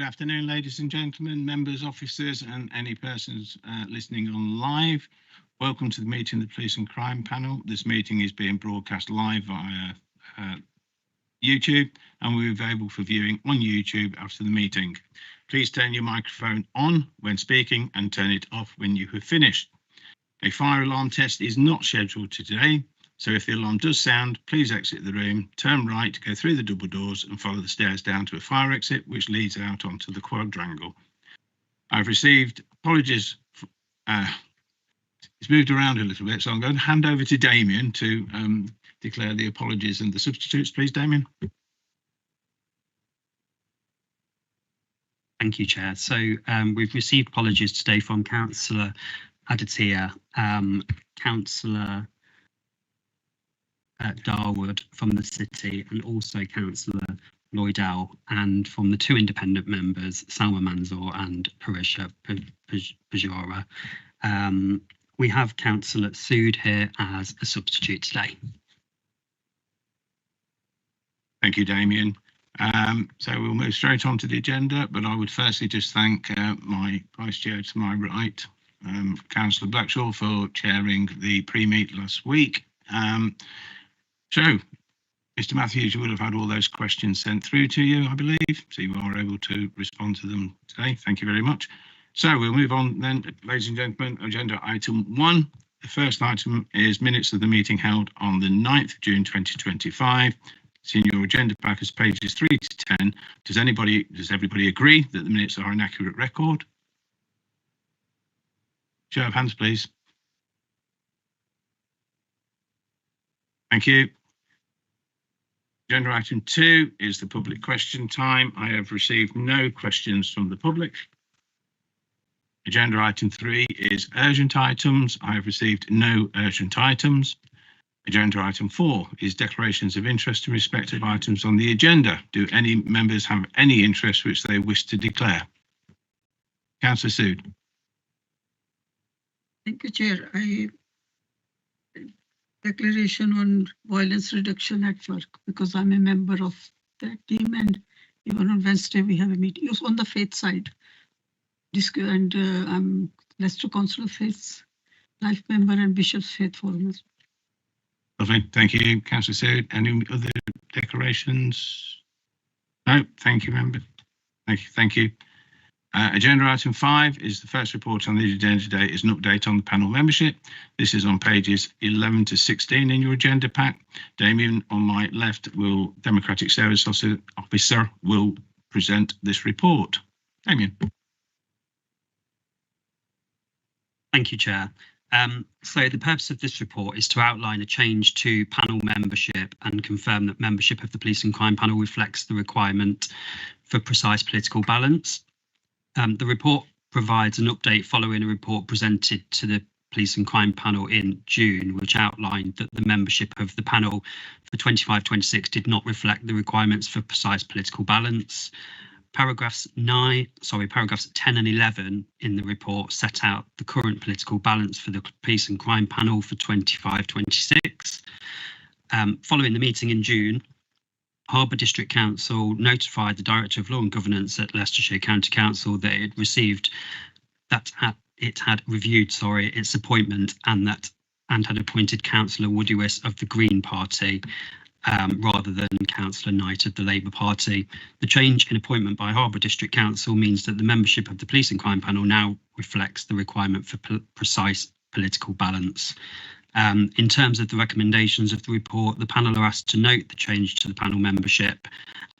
Good afternoon, ladies and gentlemen, members, officers, and any persons listening on live. Welcome to the meeting of the Police and Crime Panel. This meeting is being broadcast live via YouTube and will be available for viewing on YouTube after the meeting. Please turn your microphone on when speaking and turn it off when you have finished. A fire alarm test is not scheduled today, so if the alarm does sound, please exit the room, turn right, go through the double doors and follow the stairs down to a fire exit which leads out onto the quadrangle. I've received apologies. It's moved around a little bit, so I'm going to hand over to Damien to declare the apologies and the substitutes. Please, Damien. Thank you, Chair. So we've received apologies today from Councillor Aditya, Councillor Darwood from the City, and also Councillor Lloydell, and from the two independent members, Salma Manzoor and Parisha Pajora. We have Councillor Sood here as a substitute today. Thank you, Damien. So we'll move straight on to the agenda, but I would firstly just thank my Vice Chair to my right, Councillor Blackshaw, for chairing the pre-meet last week. So, Mr. Matthews, you would have had all those questions sent through to you, I believe, so you are able to respond to them today. Thank you very much. So we'll move on then, ladies and gentlemen, agenda item 1. The first item is minutes of the meeting held on the 9th of June 2025. It's in your agenda pack as pages 3 to 10. Does everybody agree that the minutes are an accurate record? Show of hands, please. Thank you. Agenda item 2 is the public question time. I have received no questions from the public. Agenda item 3 is urgent items. I have received no urgent items. Agenda item 4 is declarations of interest in respect of items on the agenda. Do any members have any interest which they wish to declare? Councillor Sood. Thank you, Chair. Declaration on violence reduction at work, because I'm a member of that team, and even on Wednesday we have a meeting. It's on the faith side. And I'm Leicester Council of Faith's life member and Bishop's Faith Forum. Lovely, thank you, Councillor Sood. Any other declarations? No, thank you, member. Thank you. Agenda item 5 is the first report on the agenda today is an update on the panel membership. This is on pages 11 to 16 in your agenda pack. Damien on my left, Democratic Service Officer, will present this report. Damien. Thank you, Chair. So the purpose of this report is to outline a change to panel membership and confirm that membership of the Police and Crime Panel reflects the requirement for precise political balance. The report provides an update following a report presented to the Police and Crime Panel in June, which outlined that the membership of the panel for 25-26 did not reflect the requirements for precise political balance. Paragraphs 10 and 11 in the report set out the current political balance for the Police and Crime Panel for 25-26. Following the meeting in June, Harbour District Council notified the Director of Law and Governance at Leicestershire County Council that it had reviewed its appointment and had appointed Councillor Woodywis of the Green Party rather than Councillor Knight of the Labour Party. The change in appointment by Harbour District Council means that the membership of the Police and Crime Panel now reflects the requirement for precise political balance. In terms of the recommendations of the report, the panel are asked to note the change to the panel membership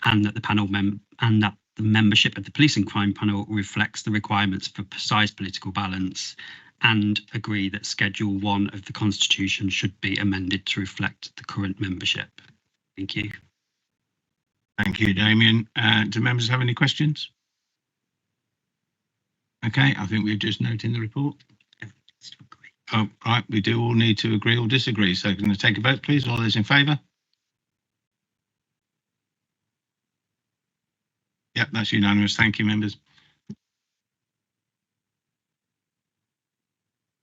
and that the membership of the Police and Crime Panel reflects the requirements for precise political balance, and agree that Schedule 1 of the Constitution should be amended to reflect the current membership. Thank you. Thank you, Damien. Do members have any questions? Okay, I think we're just noting the report. Oh, right, we do all need to agree or disagree. So can I take a vote, please? All those in favour? Yep, that's unanimous. Thank you, members.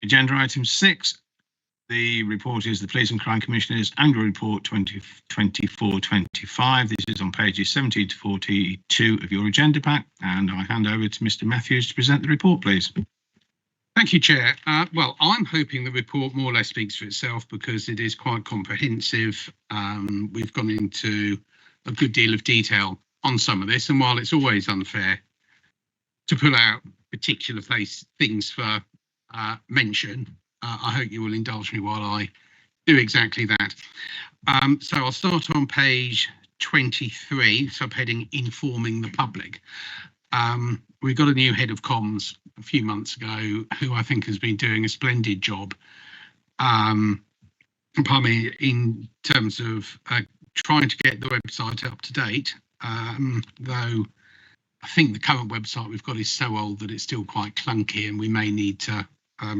Agenda item 6 The report is the Police and Crime Commissioner's Annual Report 2024-25. This is on pages 17 to 42 of your agenda pack, and I hand over to Mr. Matthews to present the report, please. Thank you, Chair. Well, I'm hoping the report more or less speaks for itself because it is quite comprehensive. We've gone into a good deal of detail on some of this, and while it's always unfair to pull out particular things for mention, I hope you will indulge me while I do exactly that. So I'll start on page 23, subheading Informing the Public. We got a new head of comms a few months ago who I think has been doing a splendid job, in terms of trying to get the website up to date, though I think the current website we've got is so old that it's still quite clunky and we may need to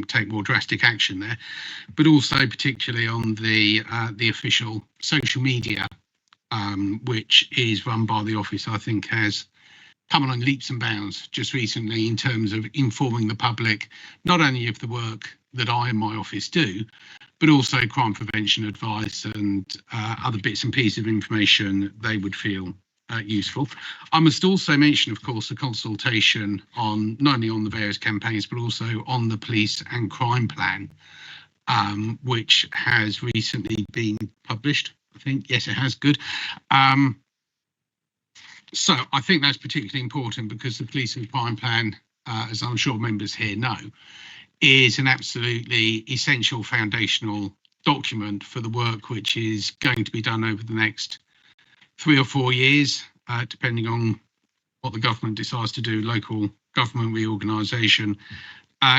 take more drastic action there, but also particularly on the official social media, which is run by the office, I think has come on leaps and bounds just recently in terms of informing the public, not only of the work that I and my office do, but also crime prevention advice and other bits and pieces of information they would feel useful. I must also mention, of course, the consultation on not only on the various campaigns, but also on the police and crime plan, which has recently been published. I think, yes, it has. Good. So I think that's particularly important because the police and crime plan, as I'm sure members here know, is an absolutely essential foundational document for the work which is going to be done over the next 3 or 4 years, depending on what the government decides to do, local government reorganisation,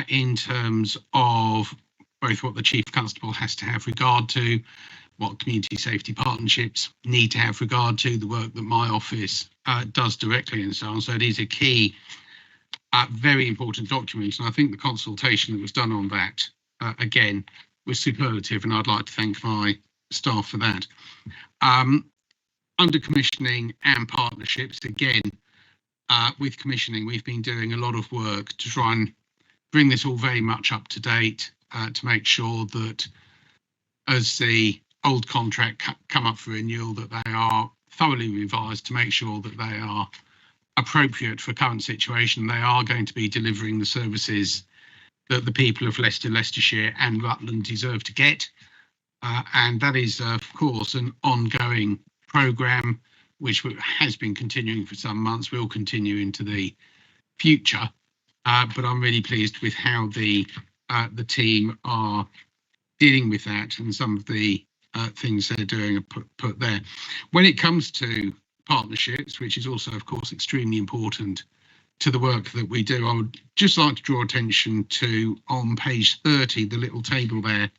in terms of both what the Chief Constable has to have regard to, what community safety partnerships need to have regard to, the work that my office does directly and so on. So it is a key, very important document. And I think the consultation that was done on that, again, was superlative, and I'd like to thank my staff for that. Under commissioning and partnerships, again, with commissioning, we've been doing a lot of work to try and bring this all very much up to date, to make sure that as the old contract come up for renewal, that they are thoroughly revised to make sure that they are appropriate for current situation. They are going to be delivering the services that the people of Leicester, Leicestershire and Rutland deserve to get. And that is, of course, an ongoing programme which has been continuing for some months, will continue into the future. But I'm really pleased with how the team are dealing with that and some of the things they're doing are put there. When it comes to partnerships, which is also, of course, extremely important to the work that we do, I would just like to draw attention to, on page 30, the little table there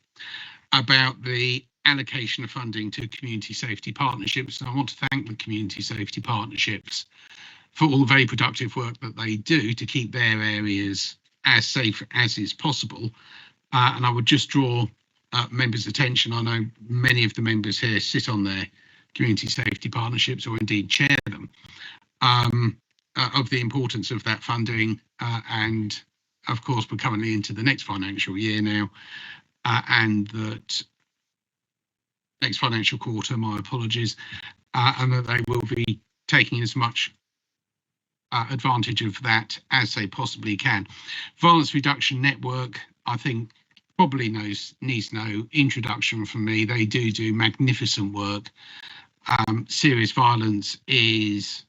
about the allocation of funding to community safety partnerships. And I want to thank the community safety partnerships for all the very productive work that they do to keep their areas as safe as is possible. And I would just draw members' attention. I know many of the members here sit on their community safety partnerships or indeed chair them, of the importance of that funding. And of course, we're currently into the next financial year now, and that next financial quarter, my apologies, and that they will be taking as much advantage of that as they possibly can. Violence Reduction Network, I think, probably needs no introduction from me. They do magnificent work. Serious violence is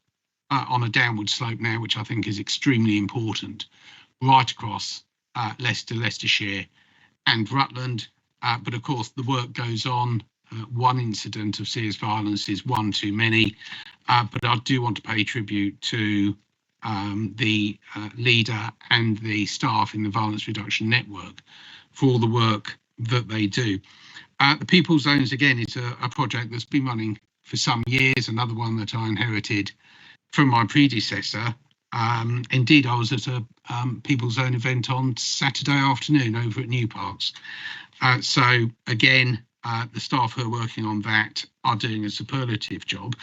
on a downward slope now, which I think is extremely important right across Leicester, Leicestershire and Rutland. But of course, the work goes on. One incident of serious violence is one too many. But I do want to pay tribute to the leader and the staff in the Violence Reduction Network for all the work that they do. The People Zones, again, is a project that's been running for some years, another one that I inherited from my predecessor. Indeed, I was at a People Zone event on Saturday afternoon over at New Parks. So again, the staff who are working on that are doing a superlative job.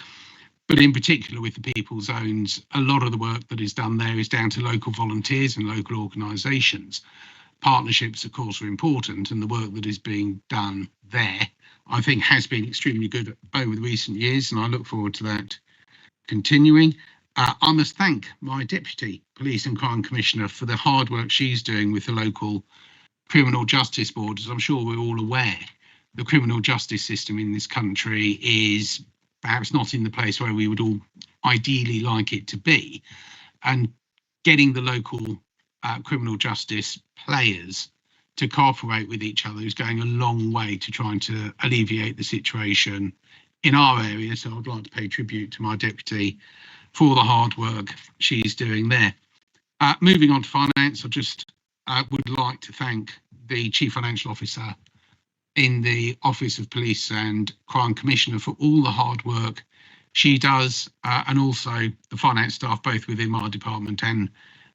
But in particular with the People Zones, a lot of the work that is done there is down to local volunteers and local organisations. partnerships, of course, are important, and the work that is being done there, I think, has been extremely good over the recent years, and I look forward to that continuing. I must thank my Deputy Police and Crime Commissioner for the hard work she's doing with the local criminal justice board. As I'm sure we're all aware, the criminal justice system in this country is perhaps not in the place where we would all ideally like it to be. And getting the local criminal justice players to cooperate with each other is going a long way to trying to alleviate the situation in our area. So I'd like to pay tribute to my deputy for the hard work she's doing there. Moving on to finance, I just would like to thank the Chief Financial Officer in the Office of Police and Crime Commissioner for all the hard work she does, and also the finance staff, both within my department and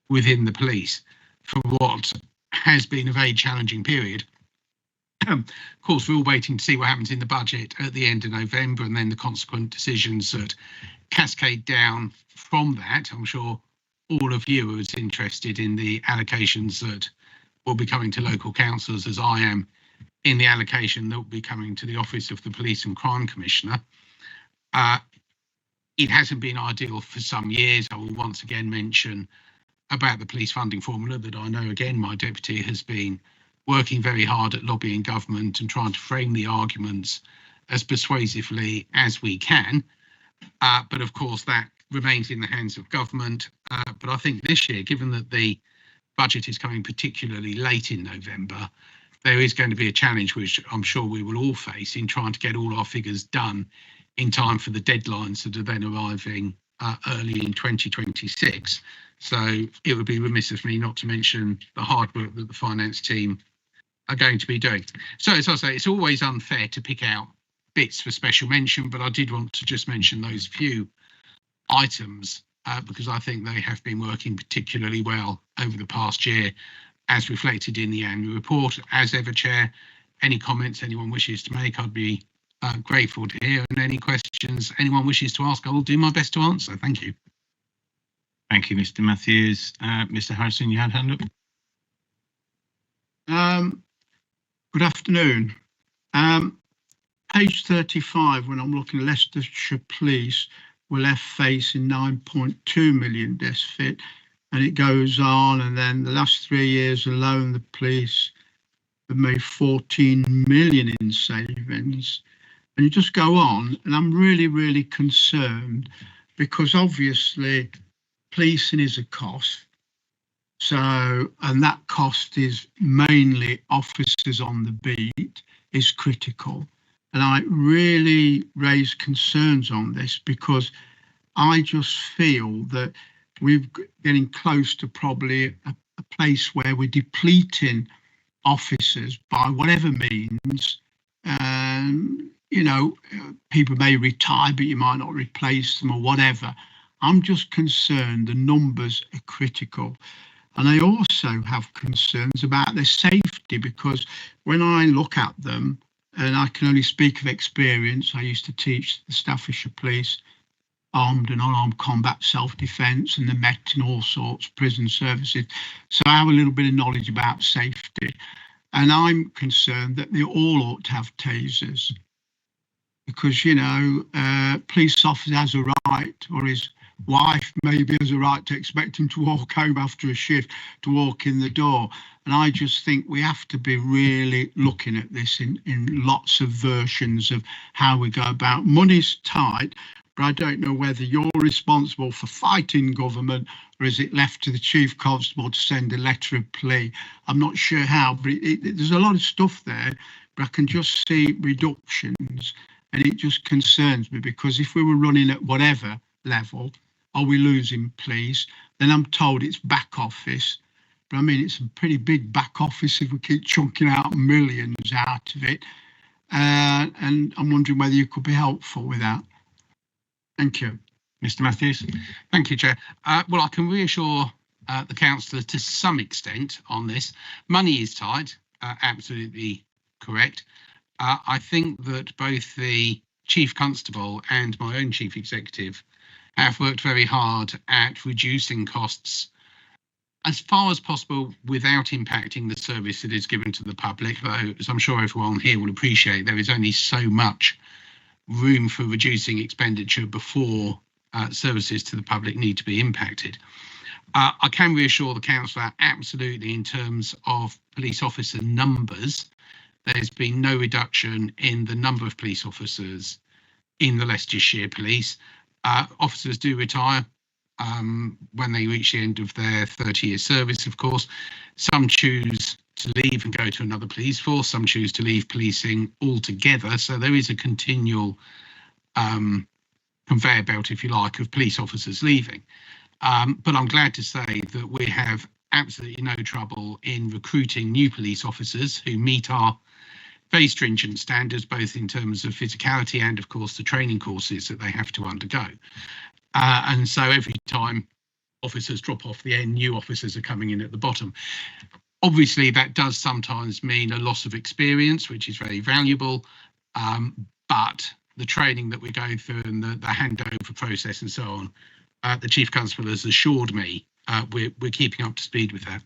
within the police, for what has been a very challenging period. Of course, we're all waiting to see what happens in the budget at the end of November, and then the consequent decisions that cascade down from that. I'm sure all of you are as interested in the allocations that will be coming to local councils as I am in the allocation that will be coming to the Office of the Police and Crime Commissioner. It hasn't been ideal for some years. I will once again mention about the police funding formula that I know, again, my deputy has been working very hard at lobbying government and trying to frame the arguments as persuasively as we can. But of course, that remains in the hands of government. But I think this year, given that the budget is coming particularly late in November, there is going to be a challenge which I'm sure we will all face in trying to get all our figures done in time for the deadlines that are then arriving early in 2026. So it would be remiss of me not to mention the hard work that the finance team are going to be doing. So as I say, it's always unfair to pick out bits for special mention, but I did want to just mention those few items because I think they have been working particularly well over the past year, as reflected in the annual report. As ever, Chair, any comments anyone wishes to make, I'd be grateful to hear, and any questions anyone wishes to ask, I will do my best to answer. Thank you. Thank you, Mr. Matthews. Mr. Harrison, you had a hand up. Good afternoon. Page 35, when I'm looking at Leicestershire Police, were left facing 9.2 million deficit, and it goes on, and then the last 3 years alone, the police have made 14 million in savings. And you just go on, and I'm really, really concerned because obviously policing is a cost. So, and that cost is mainly officers on the beat is critical. And I really raise concerns on this because I just feel that we're getting close to probably a place where we're depleting officers by whatever means. You know, people may retire, but you might not replace them or whatever. I'm just concerned the numbers are critical. And I also have concerns about their safety because when I look at them, and I can only speak of experience, I used to teach the Staffordshire Police armed and unarmed combat self-defence and the Met and all sorts, prison services. So I have a little bit of knowledge about safety. And I'm concerned that they all ought to have tasers because, you know, police officer has a right, or his wife maybe has a right to expect him to walk home after a shift, to walk in the door. And I just think we have to be really looking at this in lots of versions of how we go about. Money's tight, but I don't know whether you're responsible for fighting government or is it left to the Chief Constable to send a letter of plea? I'm not sure how, but there's a lot of stuff there, but I can just see reductions, and it just concerns me because if we were running at whatever level, are we losing police? Then I'm told it's back office. But I mean, it's a pretty big back office if we keep chunking out millions out of it. And I'm wondering whether you could be helpful with that. Thank you. Mr. Matthews. Thank you, Chair. Well, I can reassure the councillor to some extent on this. Money is tight, absolutely correct. I think that both the Chief Constable and my own Chief Executive have worked very hard at reducing costs as far as possible without impacting the service that is given to the public, though, as I'm sure everyone here will appreciate, there is only so much room for reducing expenditure before services to the public need to be impacted. I can reassure the councillor absolutely in terms of police officer numbers, there's been no reduction in the number of police officers in the Leicestershire Police. Officers do retire when they reach the end of their 30-year service, of course. Some choose to leave and go to another police force, some choose to leave policing altogether. So there is a continual conveyor belt, if you like, of police officers leaving. But I'm glad to say that we have absolutely no trouble in recruiting new police officers who meet our very stringent standards, both in terms of physicality and, of course, the training courses that they have to undergo. And so every time officers drop off the end, new officers are coming in at the bottom. Obviously, that does sometimes mean a loss of experience, which is very valuable. But the training that we go through and the handover process and so on, the Chief Constable has assured me we're keeping up to speed with that.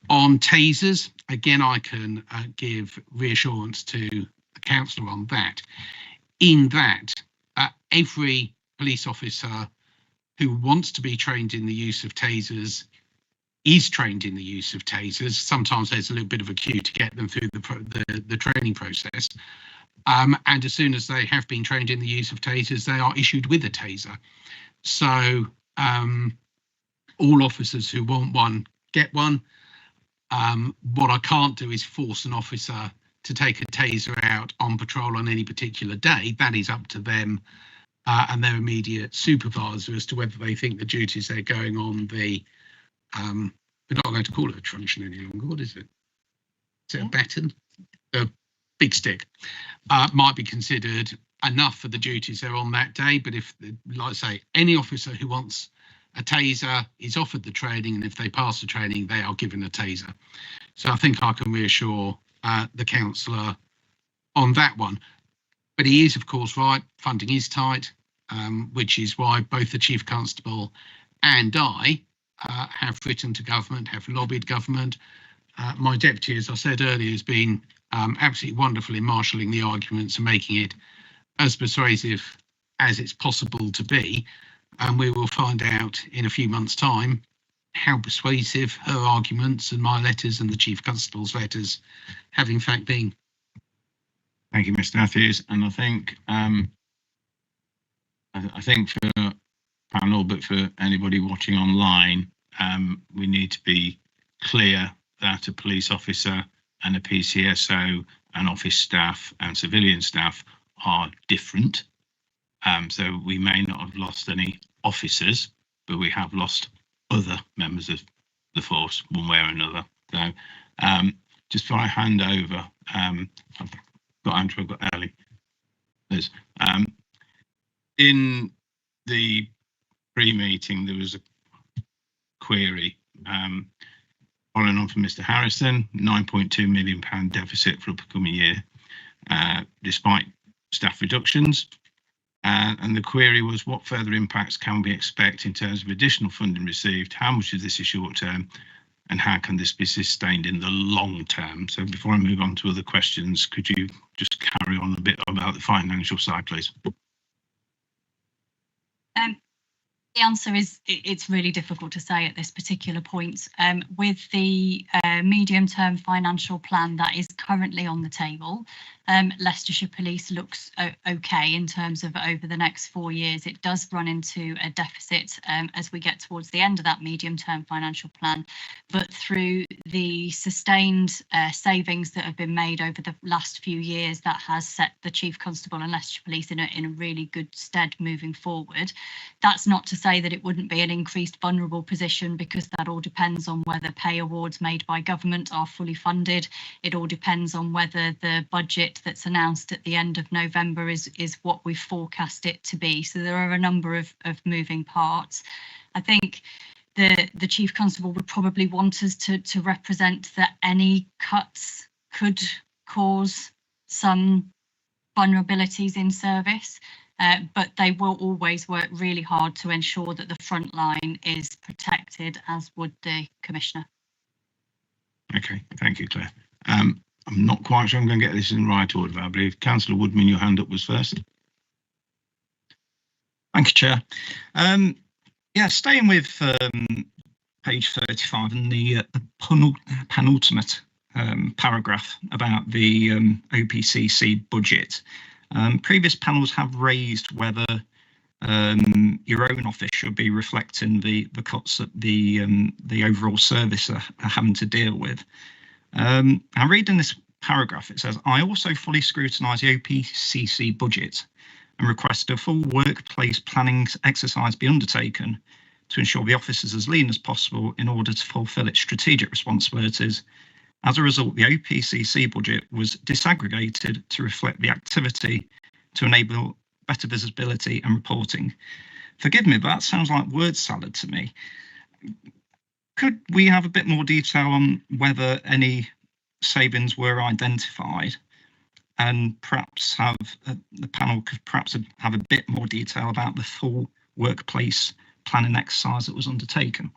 On tasers, again, I can give reassurance to the councillor on that, in that every police officer who wants to be trained in the use of tasers is trained in the use of tasers. Sometimes there's a little bit of a queue to get them through the training process. And as soon as they have been trained in the use of tasers, they are issued with a taser. So all officers who want one get one. What I can't do is force an officer to take a taser out on patrol on any particular day. That is up to them and their immediate supervisor as to whether they think the duties they're going on, we're not going to call it a truncheon any longer. What is it? Is it a baton? A big stick. Might be considered enough for the duties they're on that day. But if, like I say, any officer who wants a taser is offered the training, and if they pass the training, they are given a taser. So I think I can reassure the councillor on that one. But he is, of course, right. Funding is tight, which is why both the Chief Constable and I have written to government, have lobbied government. My deputy, as I said earlier, has been absolutely wonderful in marshalling the arguments and making it as persuasive as it's possible to be. And we will find out in a few months' time how persuasive her arguments and my letters and the Chief Constable's letters have in fact been. Thank you, Mr. Matthews. And I think for panel, but for anybody watching online, we need to be clear that a police officer and a PCSO and office staff and civilian staff are different. So we may not have lost any officers, but we have lost other members of the force one way or another. So just before I hand over, I've got Andrew, I've got Ellie. Liz. In the pre-meeting, there was a query following on from Mr. Harrison, £9.2 million deficit for upcoming year, despite staff reductions. And the query was, what further impacts can we expect in terms of additional funding received? How much of this is short term? And how can this be sustained in the long term? So before I move on to other questions, could you just carry on a bit about the financial side, please? The answer is it's really difficult to say at this particular point. With the medium-term financial plan that is currently on the table, Leicestershire Police looks okay in terms of over the next 4 years. It does run into a deficit as we get towards the end of that medium-term financial plan, but through the sustained savings that have been made over the last few years, that has set the Chief Constable and Leicestershire Police in a really good stead moving forward. That's not to say that it wouldn't be an increased vulnerable position, because that all depends on whether pay awards made by government are fully funded. It all depends on whether the budget that's announced at the end of November is what we forecast it to be. So there are a number of moving parts. I think the Chief Constable would probably want us to represent that any cuts could cause some vulnerabilities in service. but they will always work really hard to ensure that the front line is protected, as would the Commissioner. Okay, thank you, Claire. I'm not quite sure I'm going to get this in the right order, but I believe Councillor Woodman, your hand up was first. Thank you, Chair. Yeah, staying with page 35 and the penultimate paragraph about the OPCC budget. Previous panels have raised whether your own office should be reflecting the cuts that the overall service are having to deal with. I read in this paragraph, it says, I also fully scrutinise the OPCC budget and request a full workplace planning exercise be undertaken to ensure the office is as lean as possible in order to fulfil its strategic responsibilities. As a result, the OPCC budget was disaggregated to reflect the activity to enable better visibility and reporting. Forgive me, but that sounds like word salad to me. Could we have a bit more detail on whether any savings were identified, and perhaps have the panel could perhaps have a bit more detail about the full workplace planning exercise that was undertaken?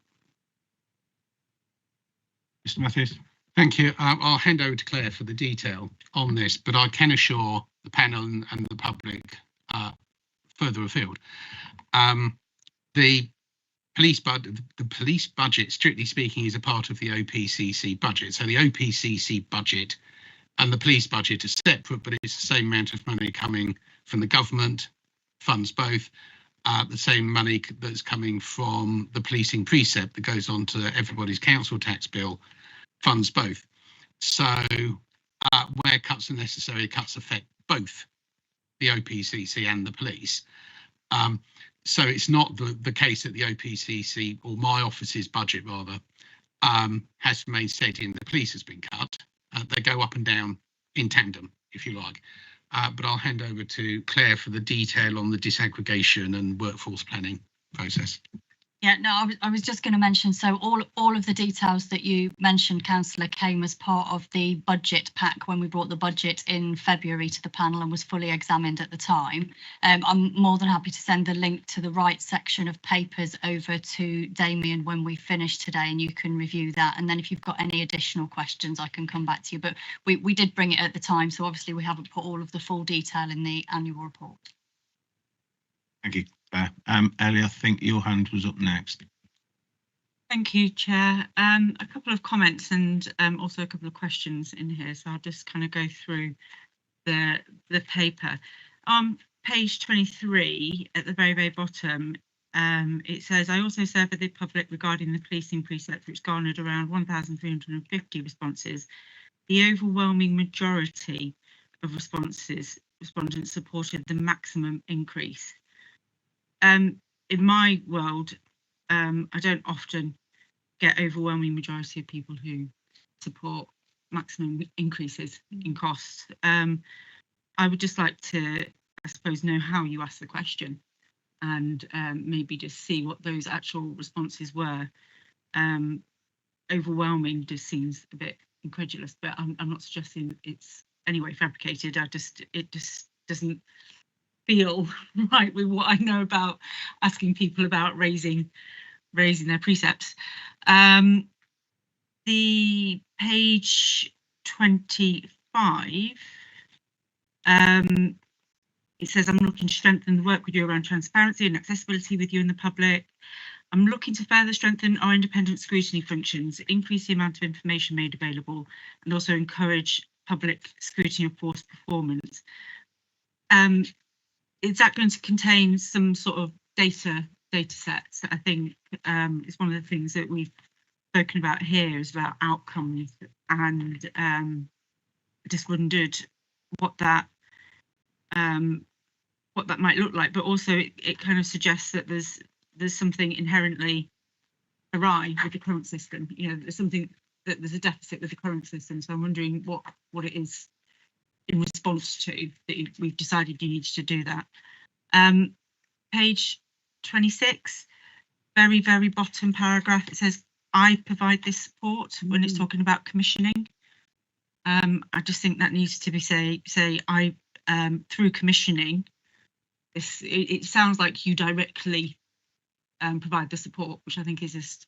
Mr. Matthews. Thank you. I'll hand over to Claire for the detail on this, but I can assure the panel and the public further afield. The police budget, strictly speaking, is a part of the OPCC budget. So the OPCC budget and the police budget are separate, but it's the same amount of money coming from the government, funds both. The same money that's coming from the policing precept that goes on to everybody's council tax bill funds both. So where cuts are necessary, cuts affect both the OPCC and the police. So it's not the case that the OPCC, or my office's budget rather, has remained steady and the police has been cut. They go up and down in tandem, if you like. But I'll hand over to Claire for the detail on the disaggregation and workforce planning process. Yeah, no, I was just going to mention, so all of the details that you mentioned, Councillor, came as part of the budget pack when we brought the budget in February to the panel and was fully examined at the time. I'm more than happy to send the link to the right section of papers over to Damien when we finish today, and you can review that. And then if you've got any additional questions, I can come back to you. But we did bring it at the time, so obviously we haven't put all of the full detail in the annual report. Thank you, Claire. Ellie, I think your hand was up next. Thank you, Chair. A couple of comments and also a couple of questions in here, so I'll just kind of go through the paper. On page 23, at the very, very bottom, it says, I also surveyed the public regarding the policing precept, which garnered around 1,350 responses. The overwhelming majority of respondents supported the maximum increase. In my world, I don't often get overwhelming majority of people who support maximum increases in costs. I would just like to, I suppose, know how you asked the question and maybe just see what those actual responses were. Overwhelming just seems a bit incredulous, but I'm not suggesting it's anyway fabricated. It just doesn't feel right with what I know about asking people about raising their precepts. The page 25, it says, I'm looking to strengthen the work we do around transparency and accessibility with you and the public. I'm looking to further strengthen our independent scrutiny functions, increase the amount of information made available, and also encourage public scrutiny of force performance. Is that going to contain some sort of data sets? I think it's one of the things that we've spoken about here is about outcomes, and I just wondered what that might look like. But also it kind of suggests that there's something inherently awry with the current system. You know, there's a deficit with the current system. So I'm wondering what it is in response to that we've decided you need to do that. Page 26, very, very bottom paragraph, it says, I provide this support when it's talking about commissioning. I just think that needs to be say I through commissioning, it sounds like you directly provide the support, which I think is just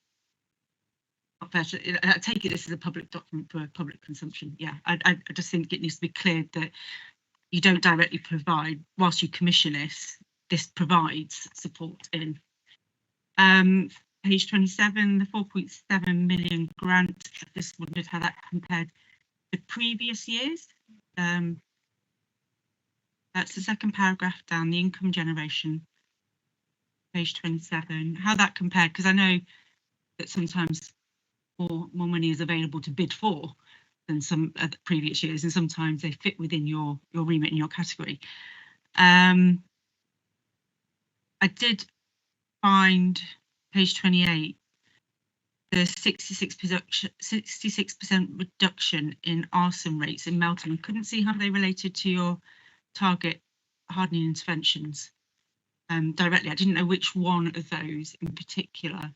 not fair. I take it this is a public document for public consumption. Yeah, I just think it needs to be cleared that you don't directly provide, whilst you commission this provides support in. Page 27, the 4.7 million grant, I just wondered how that compared to previous years. That's the second paragraph down, the income generation, page 27, how that compared, because I know that sometimes more money is available to bid for than some previous years, and sometimes they fit within your remit and your category. I did find page 28, the 66% reduction in arson rates in Melton. I couldn't see how they related to your target hardening interventions directly. I didn't know which one of those in particular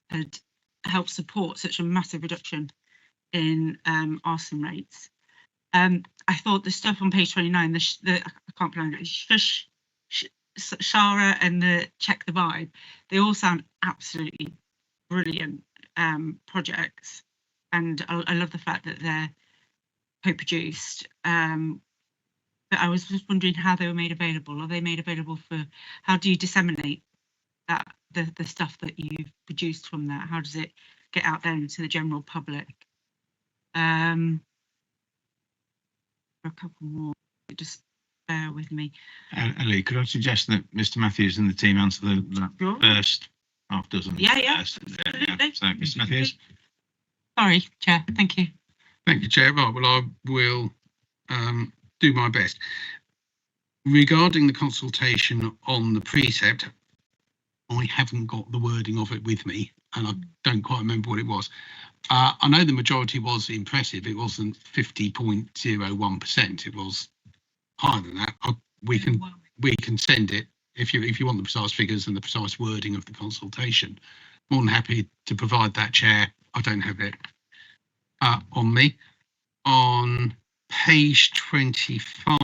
had helped support such a massive reduction in arson rates. I thought the stuff on page 29, I can't pronounce it, Shara and the Check the Vibe, they all sound absolutely brilliant projects, and I love the fact that they're co-produced. But I was just wondering how they were made available. Are they made available for, how do you disseminate that, the stuff that you've produced from that? How does it get out there into the general public? For a couple more, just bear with me. Ellie, could I suggest that Mr. Matthews and the team answer that Sure. first half dozen? Yeah. So, Absolutely. so, Mr. Matthews. Sorry, Chair. Thank you. Thank you, Chair. Right, well, I will do my best. Regarding the consultation on the precept, I haven't got the wording of it with me, and I don't quite remember what it was. I know the majority was impressive. It wasn't 50.01%. It was higher than that. We can send it if you want the precise figures and the precise wording of the consultation. More than happy to provide that, Chair. I don't have it on me. On page 25,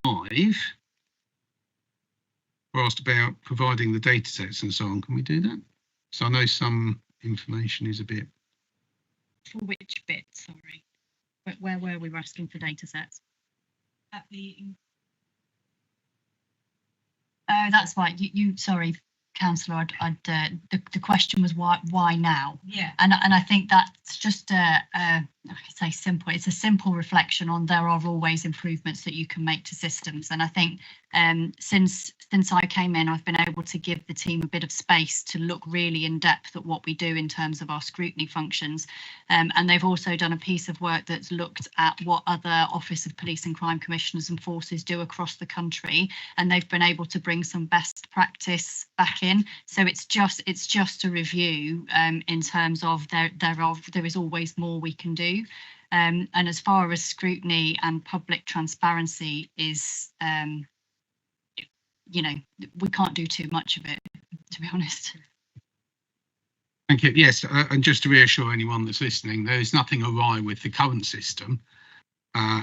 we're asked about providing the data sets and so on. Can we do that? So I know some information is a bit. For which bit, sorry? Where were we asking for data sets? At the. Oh, that's right. You sorry, Councillor. The question was why now? Yeah. And I think that's just I say simple. It's a simple reflection on there are always improvements that you can make to systems. And I think since I came in, I've been able to give the team a bit of space to look really in depth at what we do in terms of our scrutiny functions. And they've also done a piece of work that's looked at what other Office of Police and Crime Commissioners and Forces do across the country. And they've been able to bring some best practice back in. So it's just a review in terms of there is always more we can do. And as far as scrutiny and public transparency is, we can't do too much of it, to be honest. Thank you. Yes, and just to reassure anyone that's listening, there is nothing awry with the current system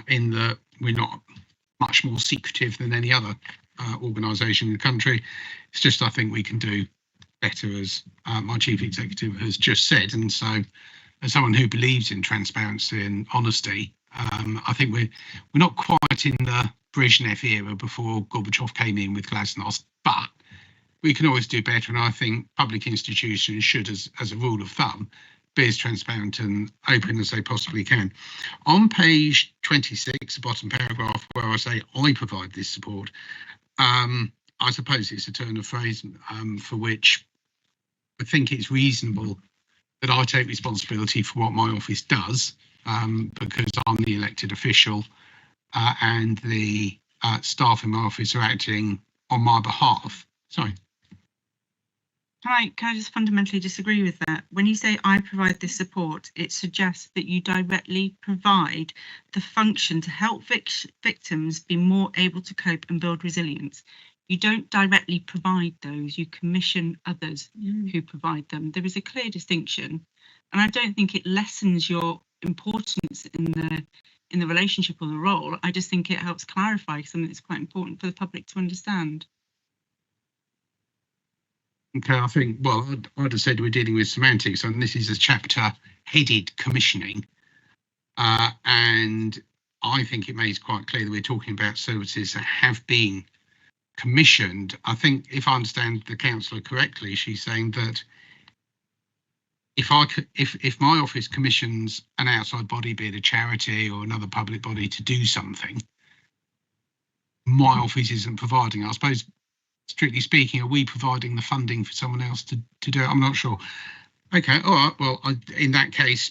in that we're not much more secretive than any other organisation in the country. It's just I think we can do better, as my Chief Executive has just said. And so as someone who believes in transparency and honesty, I think we're not quite in the Brezhnev era before Gorbachev came in with Glasnost, but we can always do better. And I think public institutions should, as a rule of thumb, be as transparent and open as they possibly can. On page 26, the bottom paragraph, where I say I provide this support, I suppose it's a turn of phrase for which I think it's reasonable that I take responsibility for what my office does, because I'm the elected official and the staff in my office are acting on my behalf. Sorry. Can I just fundamentally disagree with that? When you say I provide this support, it suggests that you directly provide the function to help victims be more able to cope and build resilience. You don't directly provide those, you commission others who provide them. There is a clear distinction, and I don't think it lessens your importance in the relationship or the role. I just think it helps clarify something that's quite important for the public to understand. Okay, I think, well, I'd have said we're dealing with semantics, and this is a chapter headed commissioning. And I think it makes quite clear that we're talking about services that have been commissioned. I think, if I understand the councillor correctly, she's saying that if my office commissions an outside body, be it a charity or another public body, to do something, my office isn't providing. I suppose, strictly speaking, are we providing the funding for someone else to do it? I'm not sure. Okay, all right. Well, in that case,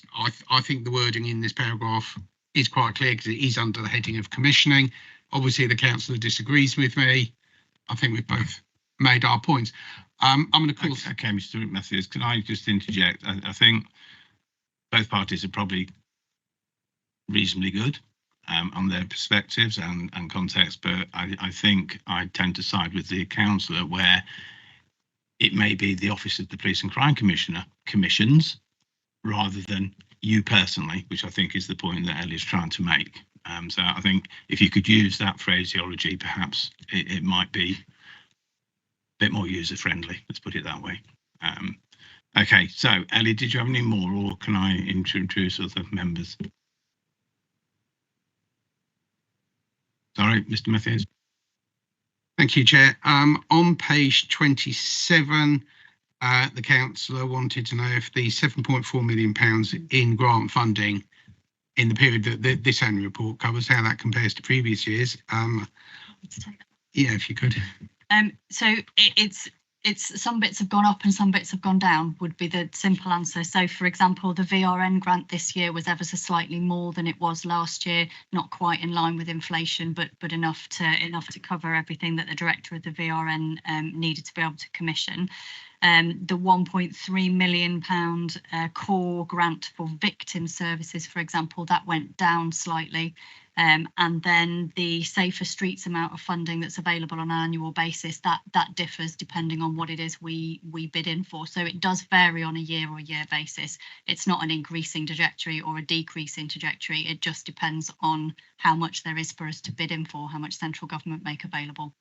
I think the wording in this paragraph is quite clear because it is under the heading of commissioning. Obviously, the councillor disagrees with me. I think we've both made our points. I'm going to call. Okay, Mr. Matthews, can I just interject? I think both parties are probably reasonably good on their perspectives and context, but I think I tend to side with the councillor where it may be the Office of the Police and Crime Commissioner commissions rather than you personally, which I think is the point that Ellie's trying to make. So I think if you could use that phraseology, perhaps it might be a bit more user-friendly, let's put it that way. Okay, so Ellie, did you have any more, or can I introduce other members? Sorry, Mr. Matthews. Thank you, Chair. On page 27, the councillor wanted to know if the £7.4 million in grant funding in the period that this annual report covers, how that compares to previous years. Yeah, if you could. So it's some bits have gone up and some bits have gone down would be the simple answer. So, for example, the VRN grant this year was ever so slightly more than it was last year, not quite in line with inflation, but enough to cover everything that the director of the VRN needed to be able to commission. The £1.3 million core grant for victim services, for example, that went down slightly. And then the Safer Streets amount of funding that's available on an annual basis, that differs depending on what it is we bid in for. So it does vary on a year-on-year basis. It's not an increasing trajectory or a decreasing trajectory. It just depends on how much there is for us to bid in for, how much central government make available.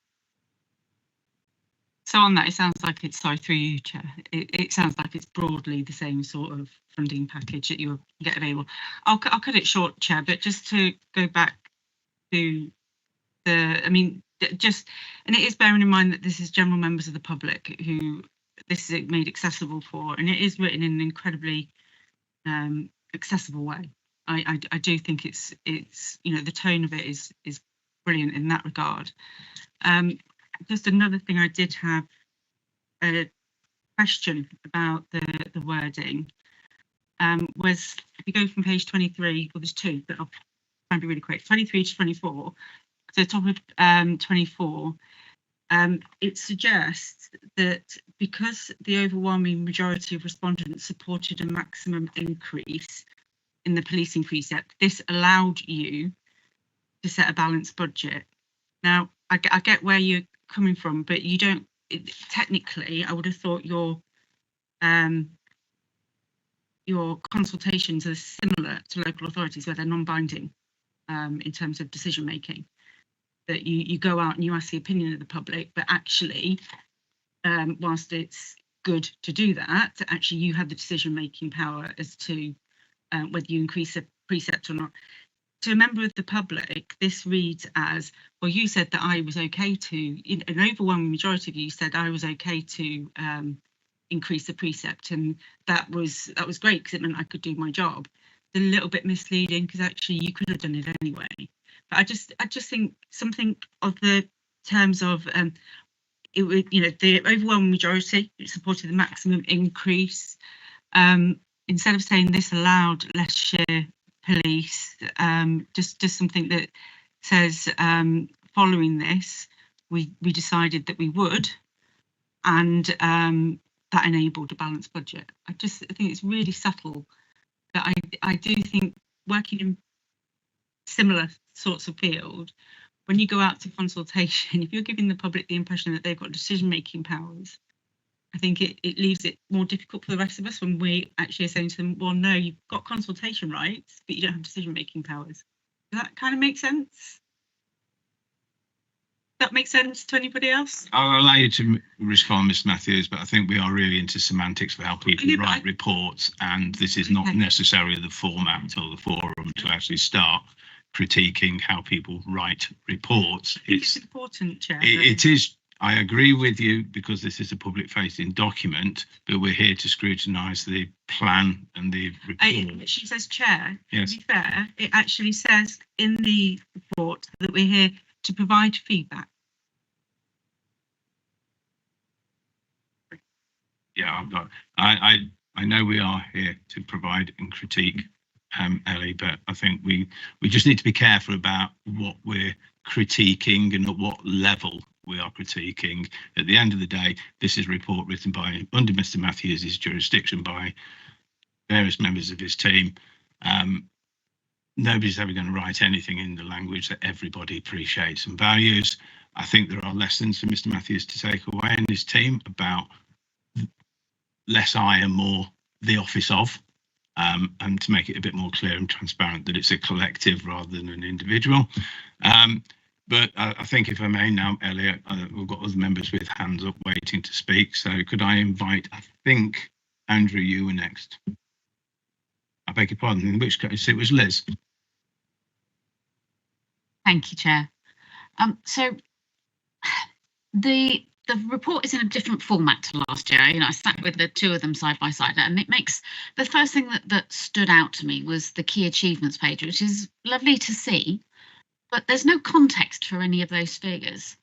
So on that, it sounds like it's, sorry, through you, Chair, it sounds like it's broadly the same sort of funding package that you get available. I'll cut it short, Chair, but just to go back to the, I mean, just, and it is bearing in mind that this is general members of the public who this is made accessible for, and it is written in an incredibly accessible way. I do think it's you know, the tone of it is brilliant in that regard. Just another thing, I did have a question about the wording. Was, if you go from page 23, well, there's two, but I'll try and be really quick. 23 to 24. So top of 24, it suggests that because the overwhelming majority of respondents supported a maximum increase in the policing precept, this allowed you to set a balanced budget. Now, I get where you're coming from, but you don't, technically, I would have thought your consultations are similar to local authorities where they're non-binding in terms of decision making. That you go out and you ask the opinion of the public, but actually, whilst it's good to do that, actually you have the decision making power as to whether you increase a precept or not. To a member of the public, this reads as, well, you said that I was okay to, an overwhelming majority of you said I was okay to increase the precept, and that was great because it meant I could do my job. It's a little bit misleading because actually you could have done it anyway. But I just think something of the terms of it would, you know, the overwhelming majority supported the maximum increase. Instead of saying this allowed Leicestershire Police, just something that says following this, we decided that we would, and that enabled a balanced budget. I think it's really subtle, but I do think working in similar sorts of field, when you go out to consultation, if you're giving the public the impression that they've got decision-making powers, I think it leaves it more difficult for the rest of us when we actually are saying to them, well, no, you've got consultation rights, but you don't have decision-making powers. Does that kind of make sense? That makes sense to anybody else? I'll allow you to respond, Mr. Matthews, but I think we are really into semantics for how people Yeah, but write reports, and this is not Okay. necessarily the format or the forum to actually start critiquing how people write reports. I think it's important, Chair. It is. I agree with you because this is a public-facing document, but we're here to scrutinise the plan and the report. She says, Chair, Yes. to be fair, it actually says in the report that we're here to provide feedback. Yeah, I know we are here to provide and critique, Ellie, but I think we just need to be careful about what we're critiquing and at what level we are critiquing. At the end of the day, this is a report written by under Mr. Matthews' jurisdiction by various members of his team. Nobody's ever going to write anything in the language that everybody appreciates and values. I think there are lessons for Mr. Matthews to take away and his team about less I and more the office of, and to make it a bit more clear and transparent that it's a collective rather than an individual. But I think, if I may now, Elliot, we've got other members with hands up waiting to speak. So could I invite, I think, Andrew, you were next. I beg your pardon, in which case it was Liz. Thank you, Chair. So the report is in a different format to last year. You know, I sat with the two of them side by side, and it makes the first thing that stood out to me was the key achievements page, which is lovely to see, but there's no context for any of those figures.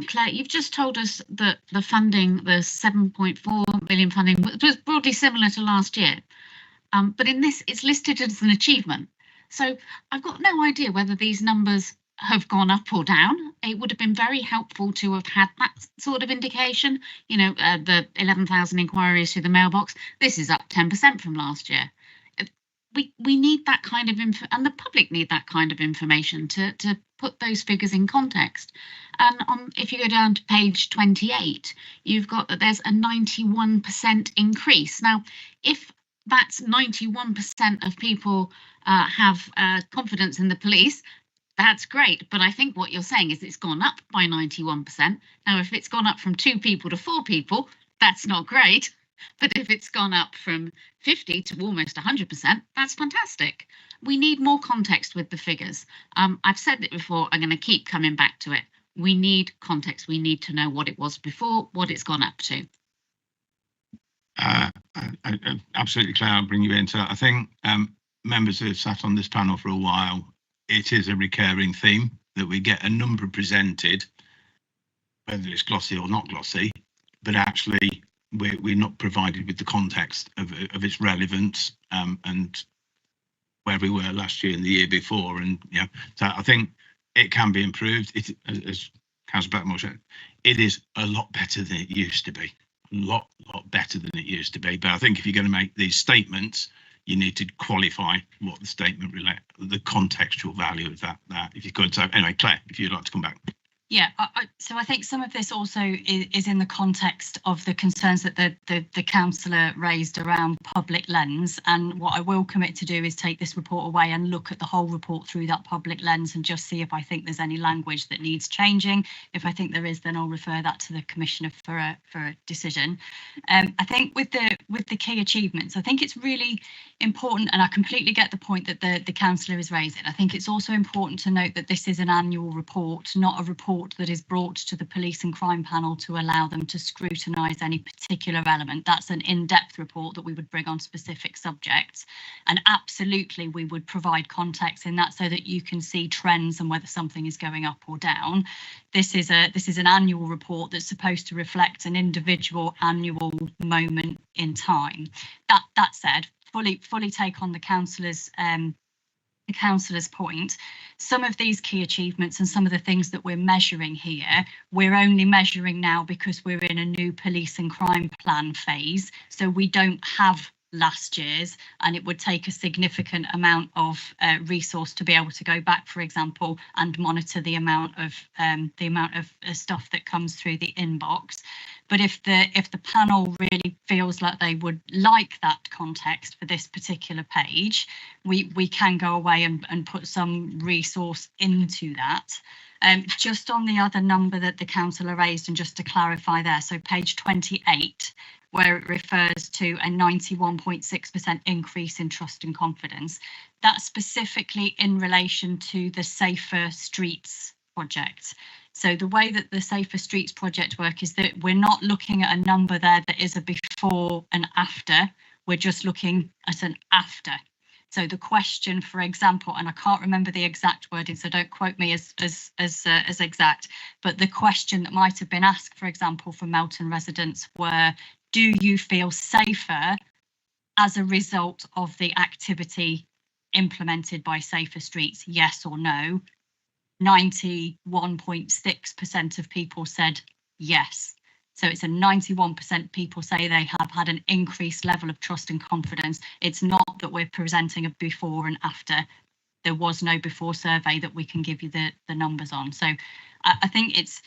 Claire, you've just told us that the funding, the 7.4 million funding, was broadly similar to last year. But in this, it's listed as an achievement. So I've got no idea whether these numbers have gone up or down. It would have been very helpful to have had that sort of indication. You know, the 11,000 inquiries through the mailbox. This is up 10% from last year. We need that kind of info, and the public need that kind of information to put those figures in context. And if you go down to page 28, you've got that there's a 91% increase. Now, if that's 91% of people have confidence in the police, that's great. But I think what you're saying is it's gone up by 91%. Now, if it's gone up from 2 people to 4 people, that's not great. But if it's gone up from 50 to almost 100%, that's fantastic. We need more context with the figures. I've said it before, I'm going to keep coming back to it. We need context. We need to know what it was before, what it's gone up to. Absolutely, Claire, I'll bring you into that. I think members who have sat on this panel for a while, it is a recurring theme that we get a number presented, whether it's glossy or not glossy, but actually we're not provided with the context of its relevance and where we were last year and the year before. And you know, so I think it can be improved. It, as Councillor Blackmore said, it is a lot better than it used to be. A lot better than it used to be. But I think if you're going to make these statements, you need to qualify what the statement the contextual value of that. If you could. So anyway, Claire, if you'd like to come back. Yeah, so I think some of this also is in the context of the concerns that the councillor raised around public lens. And what I will commit to do is take this report away and look at the whole report through that public lens and just see if I think there's any language that needs changing. If I think there is, then I'll refer that to the Commissioner for a decision. I think with the key achievements, I think it's really important, and I completely get the point that the councillor is raising. I think it's also important to note that this is an annual report, not a report that is brought to the Police and Crime Panel to allow them to scrutinise any particular element. That's an in-depth report that we would bring on specific subjects, and absolutely we would provide context in that so that you can see trends and whether something is going up or down. This is an annual report that's supposed to reflect an individual annual moment in time. That said, fully take on the councillor's point. Some of these key achievements and some of the things that we're measuring here, we're only measuring now because we're in a new police and crime plan phase. So we don't have last year's, and it would take a significant amount of resource to be able to go back, for example, and monitor the amount of stuff that comes through the inbox. But if the panel really feels like they would like that context for this particular page, we can go away and put some resource into that. Just on the other number that the councillor raised, and just to clarify there, so page 28, where it refers to a 91.6% increase in trust and confidence, that's specifically in relation to the Safer Streets project. So the way that the Safer Streets project work is that we're not looking at a number there that is a before and after, we're just looking at an after. So the question, for example, and I can't remember the exact wording, so don't quote me as exact, but the question that might have been asked, for example, for Melton residents were, do you feel safer as a result of the activity implemented by Safer Streets, yes or no? 91.6% of people said yes. So it's a 91% people say they have had an increased level of trust and confidence. It's not that we're presenting a before and after. There was no before survey that we can give you the numbers on. So I think it's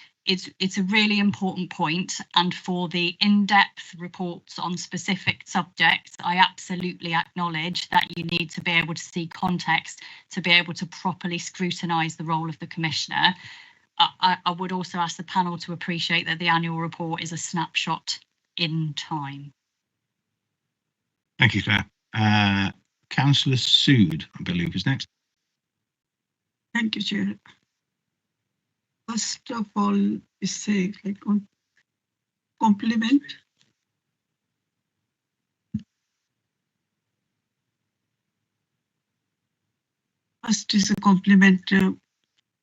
a really important point, and for the in-depth reports on specific subjects, I absolutely acknowledge that you need to be able to see context to be able to properly scrutinise the role of the Commissioner. I would also ask the panel to appreciate that the annual report is a snapshot in time. Thank you, Claire. Councillor Sood, I believe, is next. Thank you, Chair. First of all, is say like compliment. First is a compliment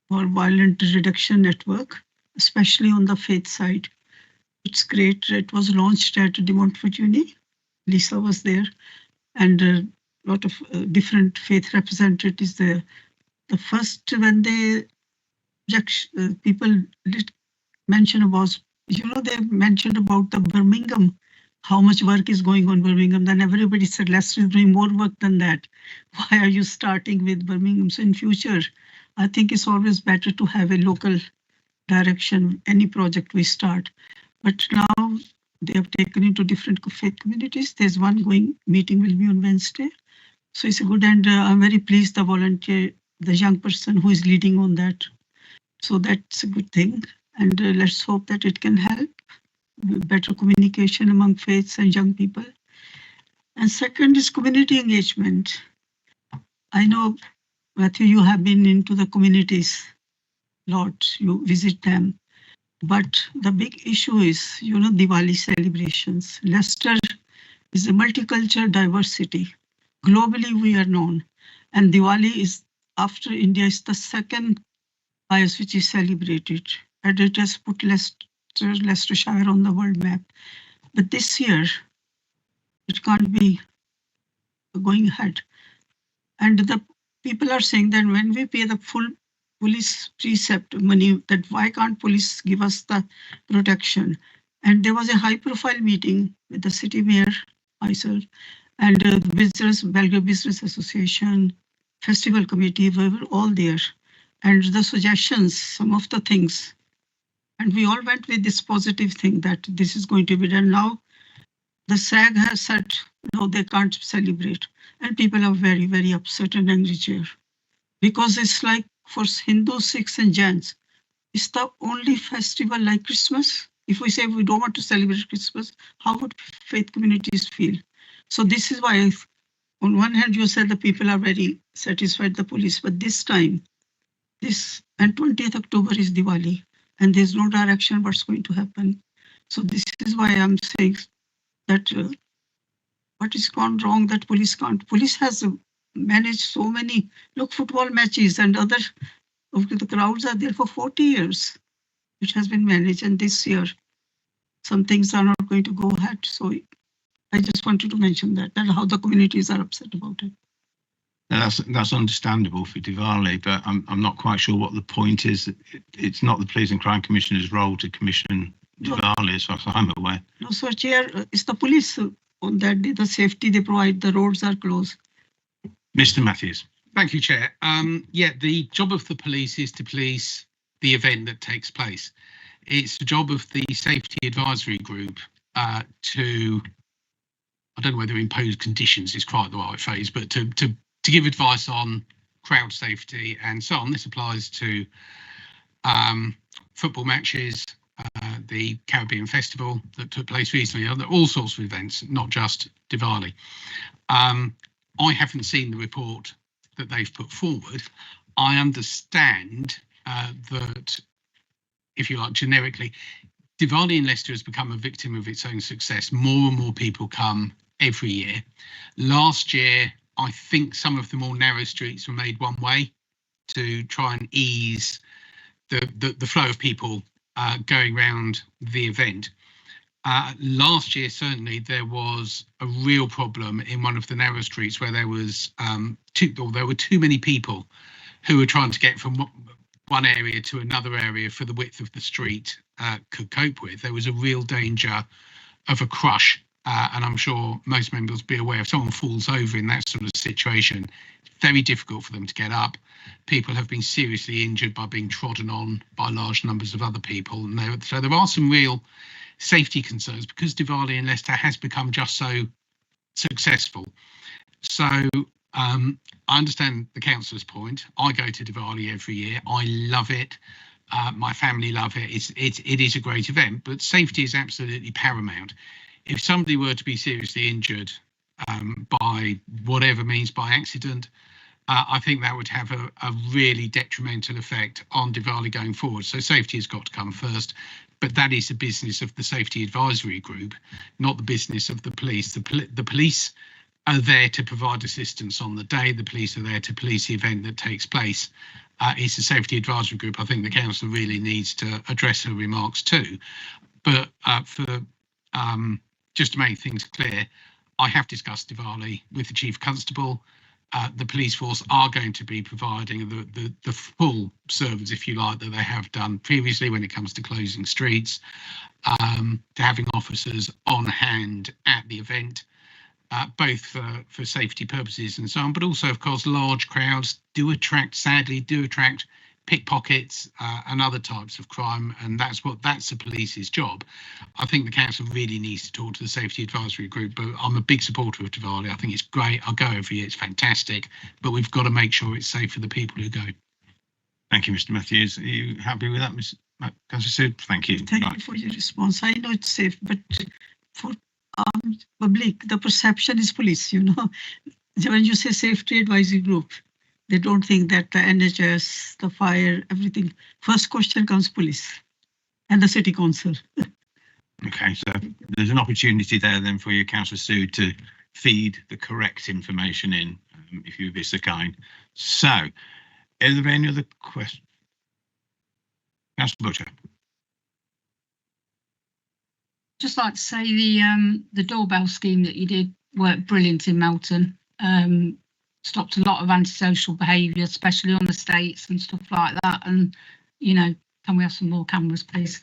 for violent reduction network, especially on the faith side. It's great. It was launched at De Montfort Uni. Lisa was there, and a lot of different faith representatives there. The first, when they people did mention about, they mentioned about the Birmingham, how much work is going on Birmingham. Then everybody said, Leicester is doing more work than that. Why are you starting with Birmingham? So in future, I think it's always better to have a local direction, any project we start. But now they have taken into different faith communities. There's one meeting will be on Wednesday. So it's a good, and I'm very pleased the volunteer, the young person who is leading on that. So that's a good thing. And let's hope that it can help with better communication among faiths and young people. And second is community engagement. I know, Matthew, you have been into the communities a lot, you visit them. But the big issue is, Diwali celebrations. Leicester is a multicultural diversity. Globally, we are known. And Diwali is, after India, is the second highest which is celebrated. And it has put Leicestershire on the world map. But this year, it can't be going ahead. And the people are saying that when we pay the full police precept money, that why can't police give us the protection? And there was a high profile meeting with the city mayor, myself, and the visitors, Belgrade Business Association, festival committee, we were all there. And the suggestions, some of the things, and we all went with this positive thing that this is going to be done. Now the SAG has said, no, they can't celebrate. And people are very, very upset and angry here. Because it's like for Hindus, Sikhs and Jains, it's the only festival like Christmas. If we say we don't want to celebrate Christmas, how would faith communities feel? So this is why, on one hand, you said the people are very satisfied, the police, but this time, and 20th October is Diwali, and there's no direction what's going to happen. So this is why I'm saying that what is gone wrong that police can't. Police has managed so many, football matches and other, the crowds are there for 40 years. It has been managed, and this year, some things are not going to go ahead. So I just wanted to mention that how the communities are upset about it. That's understandable for Diwali, but I'm not quite sure what the point is. It's not the Police and Crime Commissioner's role to commission Diwali, as far as I'm aware. No, so Chair, it's the police on that day, the safety they provide, the roads are closed. Mr. Matthews. Thank you, Chair. Yeah, the job of the police is to police the event that takes place. It's the job of the Safety Advisory Group to, I don't know whether impose conditions is quite the right phrase, but to give advice on crowd safety and so on. This applies to football matches, the Caribbean Festival that took place recently, all sorts of events, not just Diwali. I haven't seen the report that they've put forward. I understand that, if you like, generically, Diwali in Leicester has become a victim of its own success. More and more people come every year. Last year, I think some of the more narrow streets were made one way to try and ease the flow of people going around the event. Last year, certainly, there was a real problem in one of the narrow streets where there was there were too many people who were trying to get from one area to another area for the width of the street could cope with. There was a real danger of a crush, and I'm sure most members will be aware if someone falls over in that sort of situation, it's very difficult for them to get up. People have been seriously injured by being trodden on by large numbers of other people. And so there are some real safety concerns because Diwali in Leicester has become just so successful. So I understand the councillor's point. I go to Diwali every year. I love it. My family love it. It is a great event, but safety is absolutely paramount. If somebody were to be seriously injured by whatever means, by accident, I think that would have a really detrimental effect on Diwali going forward. So safety has got to come first, but that is the business of the Safety Advisory Group, not the business of the police. The police are there to provide assistance on the day. The police are there to police the event that takes place. It's the Safety Advisory Group. I think the council really needs to address her remarks too. But just to make things clear, I have discussed Diwali with the Chief Constable. The police force are going to be providing the full service, if you like, that they have done previously when it comes to closing streets, to having officers on hand at the event, both for safety purposes and so on, but also, of course, large crowds sadly do attract pickpockets and other types of crime, and that's the police's job. I think the council really needs to talk to the Safety Advisory Group, but I'm a big supporter of Diwali. I think it's great. I'll go every year. It's fantastic, but we've got to make sure it's safe for the people who go. Thank you, Mr. Matthews. Are you happy with that, Ms. Councillor Sood? Thank you. Thank you for your response. I know it's safe, but for public, the perception is police, you know. When you say Safety Advisory Group, they don't think that the NHS, the fire, everything. First question comes police and the city council. Okay, so there's an opportunity there then for you, Councillor Sood, to feed the correct information in, if you'd be so kind. So, are there any other questions? Councillor Butcher. Just like to say the doorbell scheme that you did worked brilliant in Melton. Stopped a lot of antisocial behaviour, especially on the estates and stuff like that. And, you know, can we have some more cameras, please?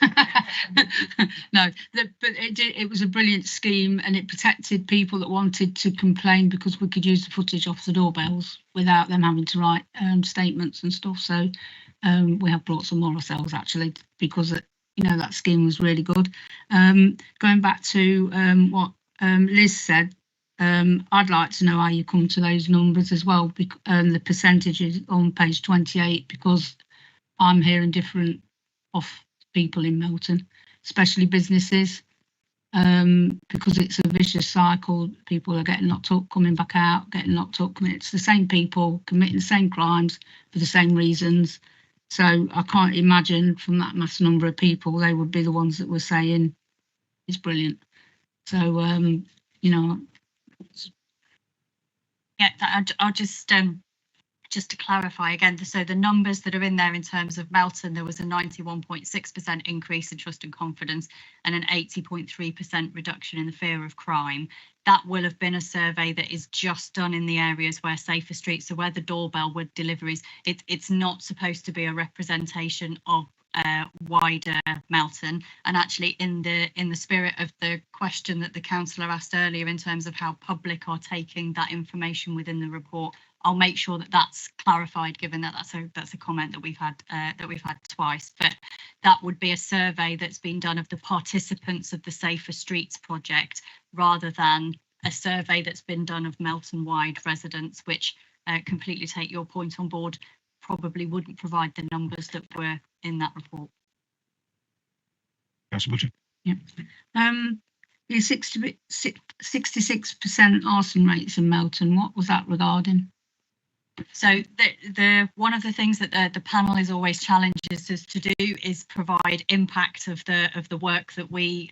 No, but it was a brilliant scheme, and it protected people that wanted to complain because we could use the footage off the doorbells without them having to write statements and stuff. So we have brought some more ourselves, actually, because, you know, that scheme was really good. Going back to what Liz said, I'd like to know how you come to those numbers as well, the percentages on page 28, because I'm hearing different off people in Melton, especially businesses, because it's a vicious cycle. People are getting locked up, coming back out, getting locked up. It's the same people committing the same crimes for the same reasons. So I can't imagine from that mass number of people, they would be the ones that were saying it's brilliant. So, you know, yeah, I'll just to clarify again, so the numbers that are in there in terms of Melton, there was a 91.6% increase in trust and confidence and an 80.3% reduction in the fear of crime. That will have been a survey that is just done in the areas where safer streets, so where the doorbell would deliveries. It's not supposed to be a representation of wider Melton. And actually, in the spirit of the question that the councillor asked earlier in terms of how public are taking that information within the report, I'll make sure that that's clarified, given that that's a comment that we've had twice. But that would be a survey that's been done of the participants of the Safer Streets project, rather than a survey that's been done of Melton-wide residents, which completely take your point on board, probably wouldn't provide the numbers that we're in that report. Councillor Butcher. The 66% arson rates in Melton, what was that regarding? So the one of the things that the panel is always challenges us to do is provide impact of the work that we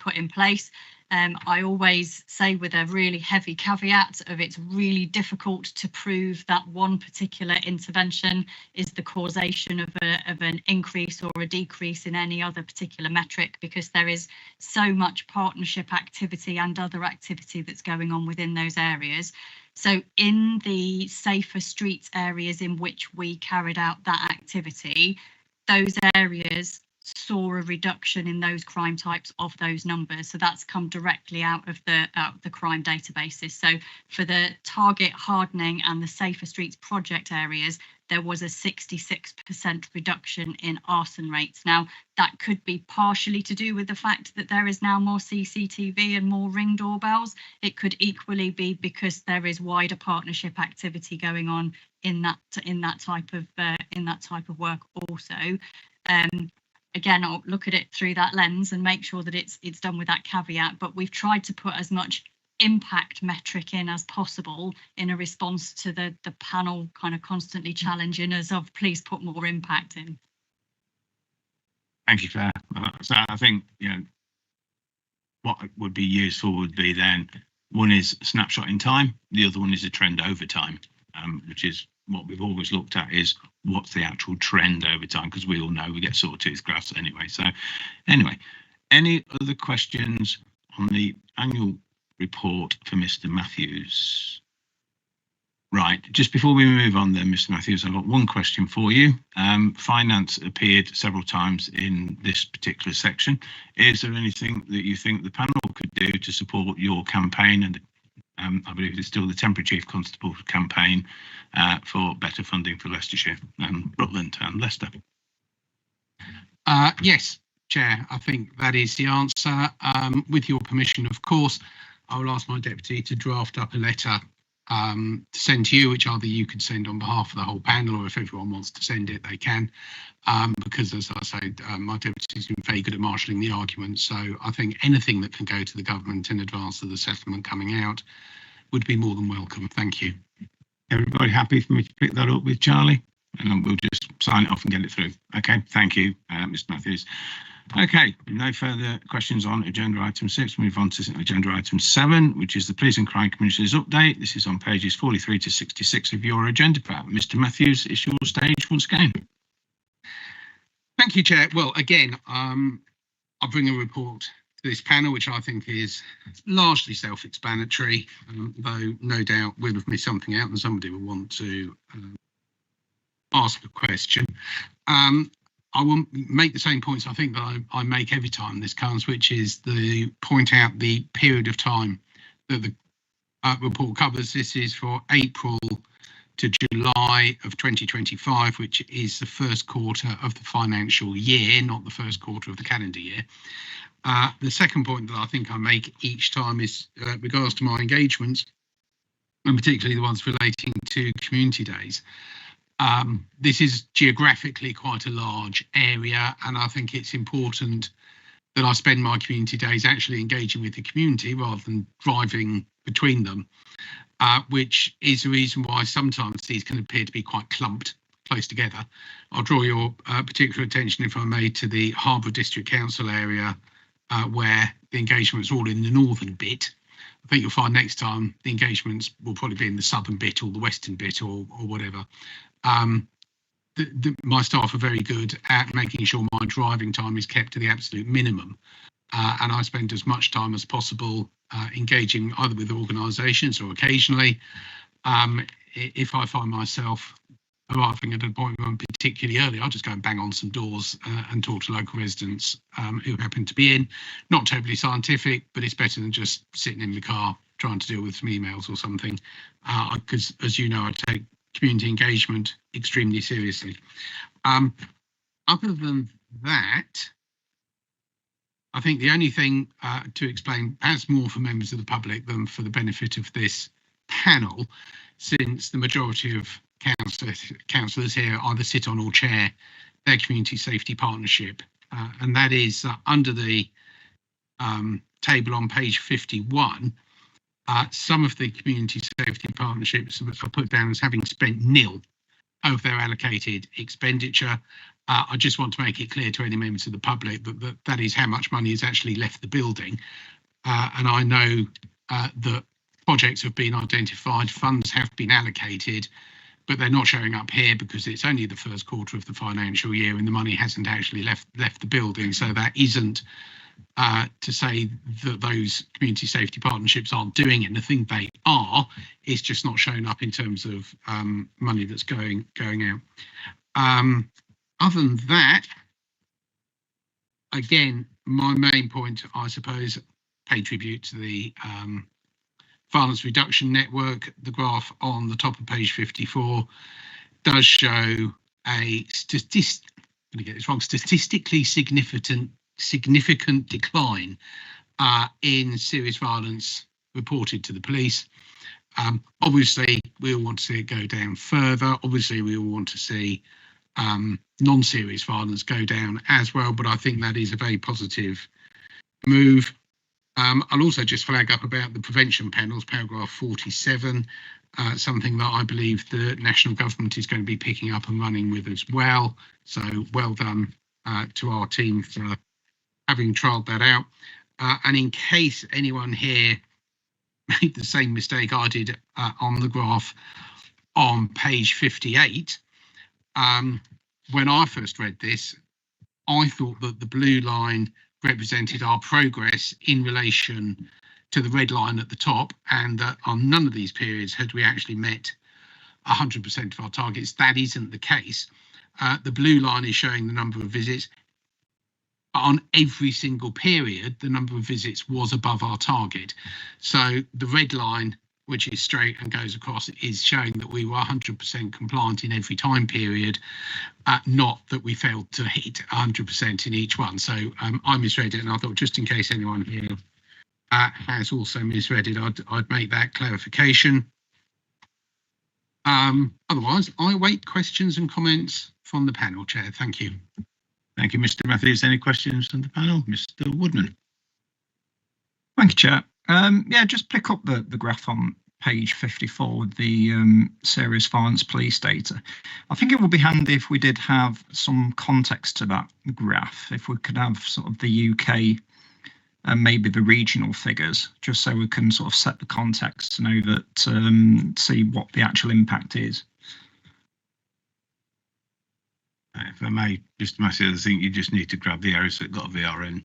put in place. I always say with a really heavy caveat of it's really difficult to prove that one particular intervention is the causation of an increase or a decrease in any other particular metric, because there is so much partnership activity and other activity that's going on within those areas. So in the safer streets areas in which we carried out that activity, those areas saw a reduction in those crime types of those numbers. So that's come directly out of the crime databases. So for the target hardening and the safer streets project areas, there was a 66% reduction in arson rates. Now, that could be partially to do with the fact that there is now more CCTV and more Ring doorbells. It could equally be because there is wider partnership activity going on in that type of work also. Again, I'll look at it through that lens and make sure that it's done with that caveat, but we've tried to put as much impact metric in as possible in a response to the panel kind of constantly challenging us of please put more impact in. Thank you, Claire. So I think, what would be useful would be then, one is a snapshot in time, the other one is a trend over time, which is what we've always looked at, is what's the actual trend over time, because we all know we get sawtooth graphs anyway. So anyway, any other questions on the annual report for Mr. Matthews? Right, just before we move on then, Mr. Matthews, I've got one question for you. Finance appeared several times in this particular section. Is there anything that you think the panel could do to support your campaign, and I believe it's still the Temporary Chief Constable campaign, for better funding for Leicestershire and Rutland and Leicester? Yes, Chair, I think that is the answer. With your permission, of course, I will ask my deputy to draft up a letter to send to you, which either you could send on behalf of the whole panel, or if everyone wants to send it, they can. Because, as I say, my deputy's been very good at marshalling the argument. So I think anything that can go to the government in advance of the settlement coming out would be more than welcome. Thank you. Everybody happy for me to pick that up with Charlie? And then we'll just sign it off and get it through. Okay, thank you, Mr. Matthews. Okay, no further questions on agenda item 6. Move on to agenda item 7, which is the Police and Crime Commissioners update. This is on pages 43 to 66 of your agenda pack. Mr. Matthews, it's your stage once again. Thank you, Chair. Well, again, I'll bring a report to this panel, which I think is largely self-explanatory, though no doubt we'll have missed something out and somebody will want to ask a question. I will make the same points I think that I make every time this comes, which is the point out the period of time that the report covers. This is for April to July of 2025, which is the first quarter of the financial year, not the first quarter of the calendar year. The second point that I think I make each time is regards to my engagements, and particularly the ones relating to community days. This is geographically quite a large area, and I think it's important that I spend my community days actually engaging with the community rather than driving between them, which is the reason why sometimes these can appear to be quite clumped close together. I'll draw your particular attention, if I may, to the Harbour District Council area, where the engagement's all in the northern bit. I think you'll find next time the engagements will probably be in the southern bit or the western bit or whatever. My staff are very good at making sure my driving time is kept to the absolute minimum, and I spend as much time as possible engaging either with organisations or occasionally, if I find myself arriving at an appointment particularly early, I'll just go and bang on some doors and talk to local residents who happen to be in. Not terribly scientific, but it's better than just sitting in the car trying to deal with some emails or something, because, as you know, I take community engagement extremely seriously. Other than that, I think the only thing to explain, perhaps more for members of the public than for the benefit of this panel, since the majority of councillors here either sit on or chair their community safety partnership, and that is under the table on page 51. Some of the community safety partnerships are put down as having spent nil of their allocated expenditure. I just want to make it clear to any members of the public that that is how much money has actually left the building. And I know that projects have been identified, funds have been allocated, but they're not showing up here because it's only the first quarter of the financial year and the money hasn't actually left the building. So that isn't to say that those community safety partnerships aren't doing anything. They are. It's just not showing up in terms of money that's going out. Other than that, again, my main point, I suppose, pay tribute to the Violence Reduction Network. The graph on the top of page 54 does show a statistically significant decline in serious violence reported to the police. Obviously, we all want to see it go down further. Obviously, we all want to see non-serious violence go down as well, but I think that is a very positive move. I'll also just flag up about the prevention panels, paragraph 47, something that I believe the national government is going to be picking up and running with as well. So well done to our team for having trialled that out. And in case anyone here made the same mistake I did on the graph on page 58, when I first read this, I thought that the blue line represented our progress in relation to the red line at the top, and that on none of these periods had we actually met 100% of our targets. That isn't the case. The blue line is showing the number of visits. On every single period, the number of visits was above our target. So the red line, which is straight and goes across, is showing that we were 100% compliant in every time period, not that we failed to hit 100% in each one. So I misread it, and I thought just in case anyone here has also misread it, I'd make that clarification. Otherwise, I await questions and comments from the panel, Chair. Thank you. Thank you, Mr. Matthews. Any questions from the panel? Mr. Woodman. Thank you, Chair. Yeah, just pick up the graph on page 54 with the serious violence police data. I think it would be handy if we did have some context to that graph, if we could have sort of the UK and maybe the regional figures, just so we can sort of set the context to know that, see what the actual impact is. If I may, Mr. Matthews, I think you just need to grab the areas that got a VRN.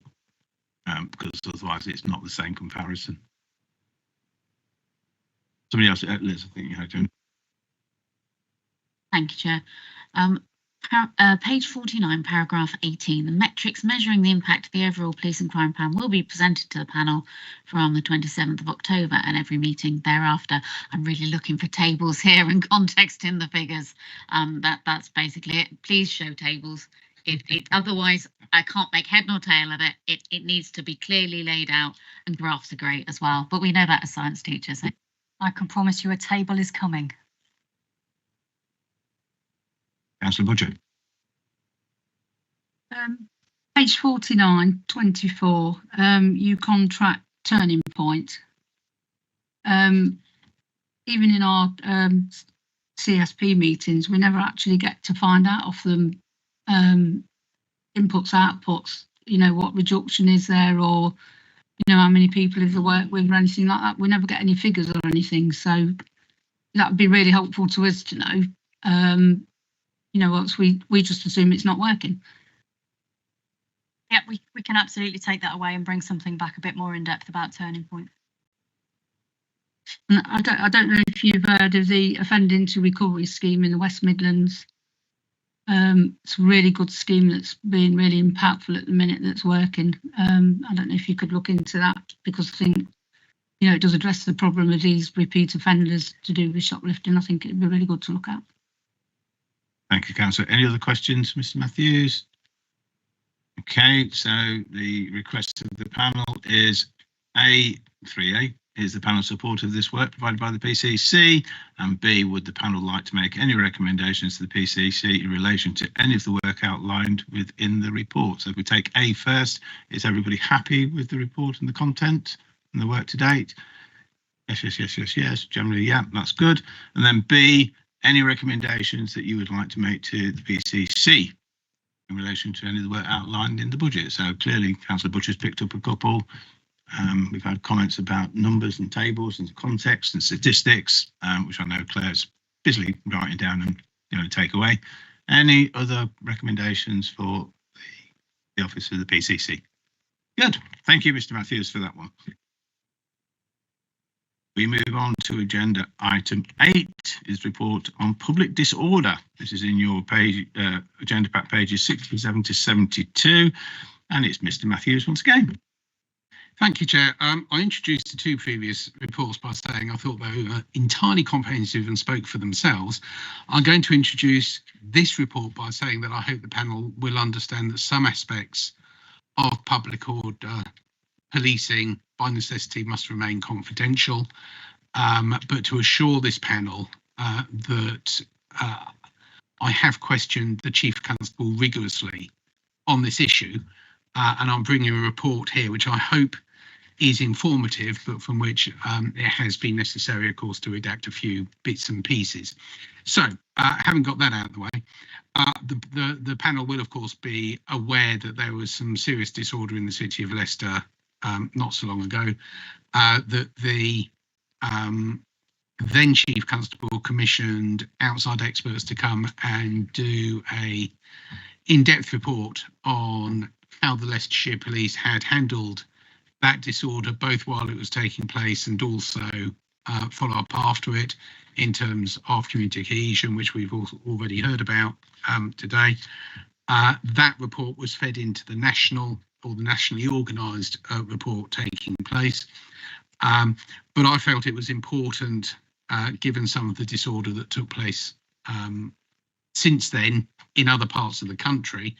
Because otherwise it's not the same comparison. Somebody else, Liz, I think you had to. Thank you, Chair. Page 49, paragraph 18, the metrics measuring the impact of the overall police and crime plan will be presented to the panel from the 27th of October and every meeting thereafter. I'm really looking for tables here and context in the figures. That's basically it. Please show tables. Otherwise, I can't make head nor tail of it. It needs to be clearly laid out, and graphs are great as well. But we know that as science teachers. I can promise you a table is coming. Councillor Budget. Page 49, 24, you contract turning point. Even in our CSP meetings, we never actually get to find out of them inputs, outputs, you know, what reduction is there, or, you know, how many people have they worked with or anything like that. We never get any figures or anything. So that would be really helpful to us to know. You know, else we just assume it's not working. Yeah, we can absolutely take that away and bring something back a bit more in depth about turning point. And I don't know if you've heard of the offending to recovery scheme in the West Midlands. It's a really good scheme that's being really impactful at the minute, that's working. I don't know if you could look into that, because I think, you know, it does address the problem of these repeat offenders to do with shoplifting. I think it'd be really good to look at. Thank you, Councillor. Any other questions, Mr. Matthews? Okay, so the request of the panel is A3A, is the panel supportive of this work provided by the PCC? And B, would the panel like to make any recommendations to the PCC in relation to any of the work outlined within the report? So if we take A first, is everybody happy with the report and the content and the work to date? Yes, yes, yes, yes, yes. Generally, yeah, that's good. And then B, any recommendations that you would like to make to the PCC in relation to any of the work outlined in the budget? So clearly, Councillor Butcher's picked up a couple. We've had comments about numbers and tables and context and statistics, which I know Claire's busily writing down and going to take away. Any other recommendations for the office of the PCC? Good. Thank you, Mr. Matthews, for that one. We move on to agenda item 8, is report on public disorder. This is in your page, agenda pack pages 67 to 72, and it's Mr. Matthews once again. Thank you, Chair. I introduced the 2 previous reports by saying I thought they were entirely comprehensive and spoke for themselves. I'm going to introduce this report by saying that I hope the panel will understand that some aspects of public order policing by necessity must remain confidential, but to assure this panel that I have questioned the Chief Constable rigorously on this issue, and I'm bringing a report here which I hope is informative, but from which it has been necessary, of course, to redact a few bits and pieces. So, having got that out of the way, the panel will, of course, be aware that there was some serious disorder in the city of Leicester not so long ago, that the then Chief Constable commissioned outside experts to come and do a in-depth report on how the Leicestershire Police had handled that disorder, both while it was taking place and also follow up after it in terms of community cohesion, which we've already heard about today. That report was fed into the national or the nationally organised report taking place. But I felt it was important, given some of the disorder that took place since then in other parts of the country,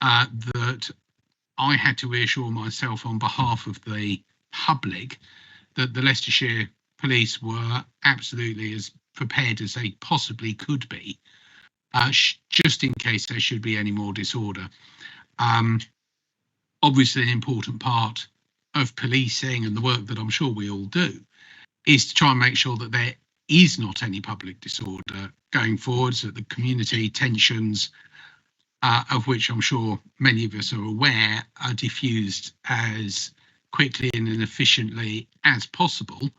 that I had to reassure myself on behalf of the public that the Leicestershire Police were absolutely as prepared as they possibly could be, just in case there should be any more disorder. Obviously, an important part of policing and the work that I'm sure we all do is to try and make sure that there is not any public disorder going forward, so that the community tensions, of which I'm sure many of us are aware, are diffused as quickly and efficiently as possible.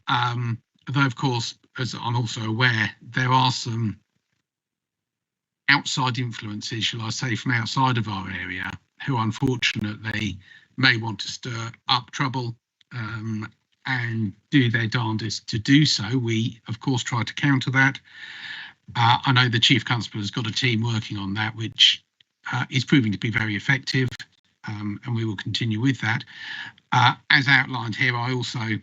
Though, of course, as I'm also aware, there are some outside influences, shall I say, from outside of our area, who unfortunately may want to stir up trouble and do their darndest to do so. We, of course, try to counter that. I know the Chief Constable has got a team working on that, which is proving to be very effective, and we will continue with that. As outlined here, I also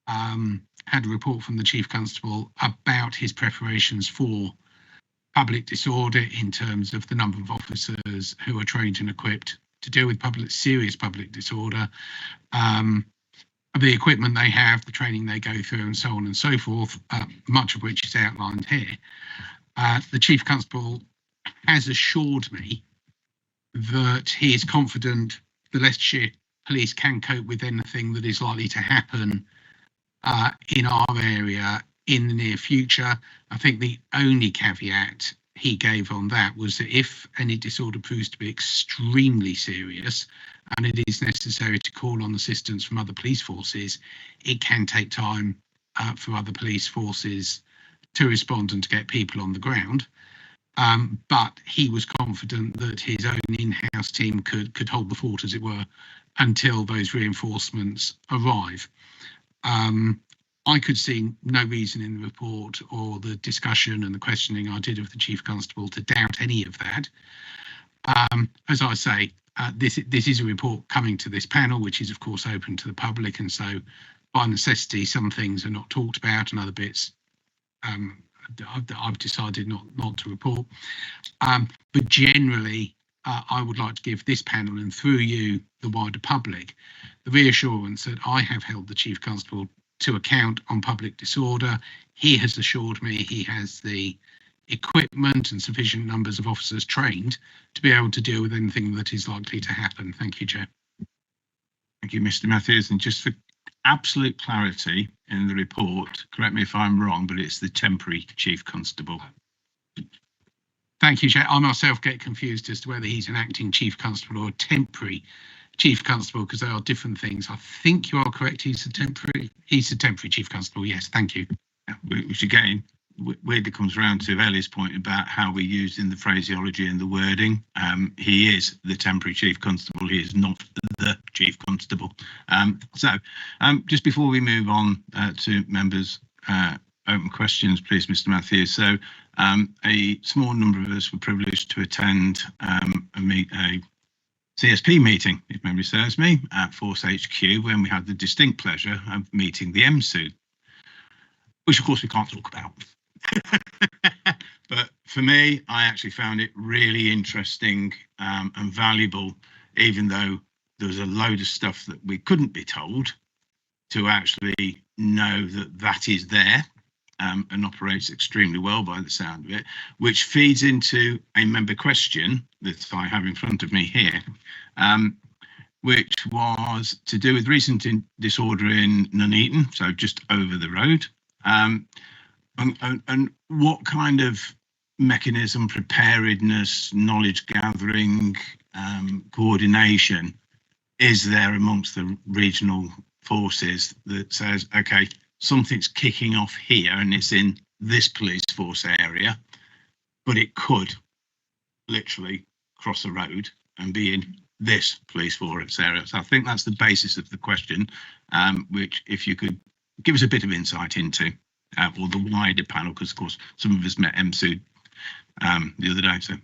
had a report from the Chief Constable about his preparations for public disorder in terms of the number of officers who are trained and equipped to deal with serious public disorder, the equipment they have, the training they go through, and so on and so forth, much of which is outlined here. The Chief Constable has assured me that he is confident the Leicestershire Police can cope with anything that is likely to happen in our area in the near future. I think the only caveat he gave on that was that if any disorder proves to be extremely serious and it is necessary to call on assistance from other police forces, it can take time for other police forces to respond and to get people on the ground. But he was confident that his own in-house team could hold the fort, as it were, until those reinforcements arrive. I could see no reason in the report or the discussion and the questioning I did of the Chief Constable to doubt any of that. As I say, this is a report coming to this panel, which is of course open to the public, and so by necessity some things are not talked about and other bits I've decided not to report. But generally, I would like to give this panel and through you the wider public the reassurance that I have held the Chief Constable to account on public disorder. He has assured me he has the equipment and sufficient numbers of officers trained to be able to deal with anything that is likely to happen. Thank you, Chair. Thank you, Mr. Matthews. And just for absolute clarity in the report, correct me if I'm wrong, but it's the temporary Chief Constable. Thank you, Chair. I myself get confused as to whether he's an acting Chief Constable or a temporary Chief Constable, because they are different things. I think you are correct. He's a temporary Chief Constable. Yes, thank you. Which again weirdly comes around to Ellie's point about how we're using the phraseology and the wording. He is the temporary Chief Constable. He is not the Chief Constable. Just before we move on to members' open questions, please, Mr. Matthews. So a small number of us were privileged to attend a CSP meeting, if memory serves me, at Force HQ, when we had the distinct pleasure of meeting the MSU, which of course we can't talk about. But for me, I actually found it really interesting and valuable, even though there was a load of stuff that we couldn't be told, to actually know that that is there and operates extremely well by the sound of it, which feeds into a member question that I have in front of me here, which was to do with recent disorder in Nuneaton, so just over the road. And what kind of mechanism, preparedness, knowledge gathering, coordination is there amongst the regional forces that says, okay, something's kicking off here and it's in this police force area, but it could literally cross a road and be in this police force area. So I think that's the basis of the question, which if you could give us a bit of insight into, or the wider panel, because of course some of us met MSU the other day. So.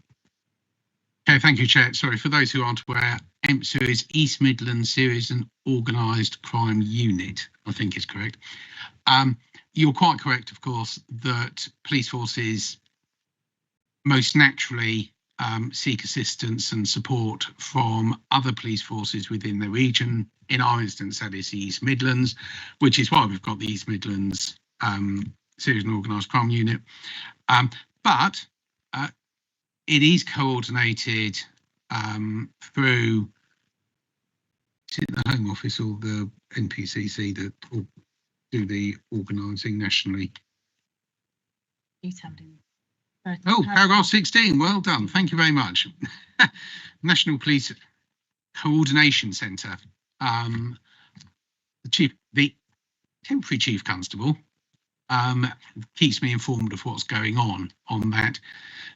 Okay, thank you, Chair. Sorry, for those who aren't aware, EMSU is East Midlands Serious and Organised Crime Unit, I think is correct. You're quite correct, of course, that police forces most naturally seek assistance and support from other police forces within the region. In our instance, that is the East Midlands, which is why we've got the East Midlands Serious and Organised Crime Unit. But it is coordinated through the Home Office or the NPCC that do the organising nationally. Oh, paragraph 16. Well done. Thank you very much. National Police Coordination Centre. The temporary Chief Constable keeps me informed of what's going on that.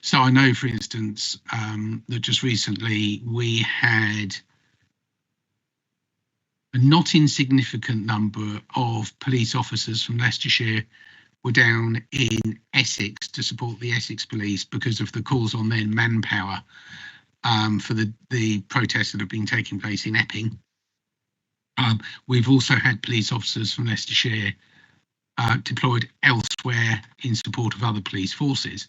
So I know, for instance, that just recently we had a not insignificant number of police officers from Leicestershire were down in Essex to support the Essex Police because of the calls on their manpower for the protests that have been taking place in Epping. We've also had police officers from Leicestershire deployed elsewhere in support of other police forces.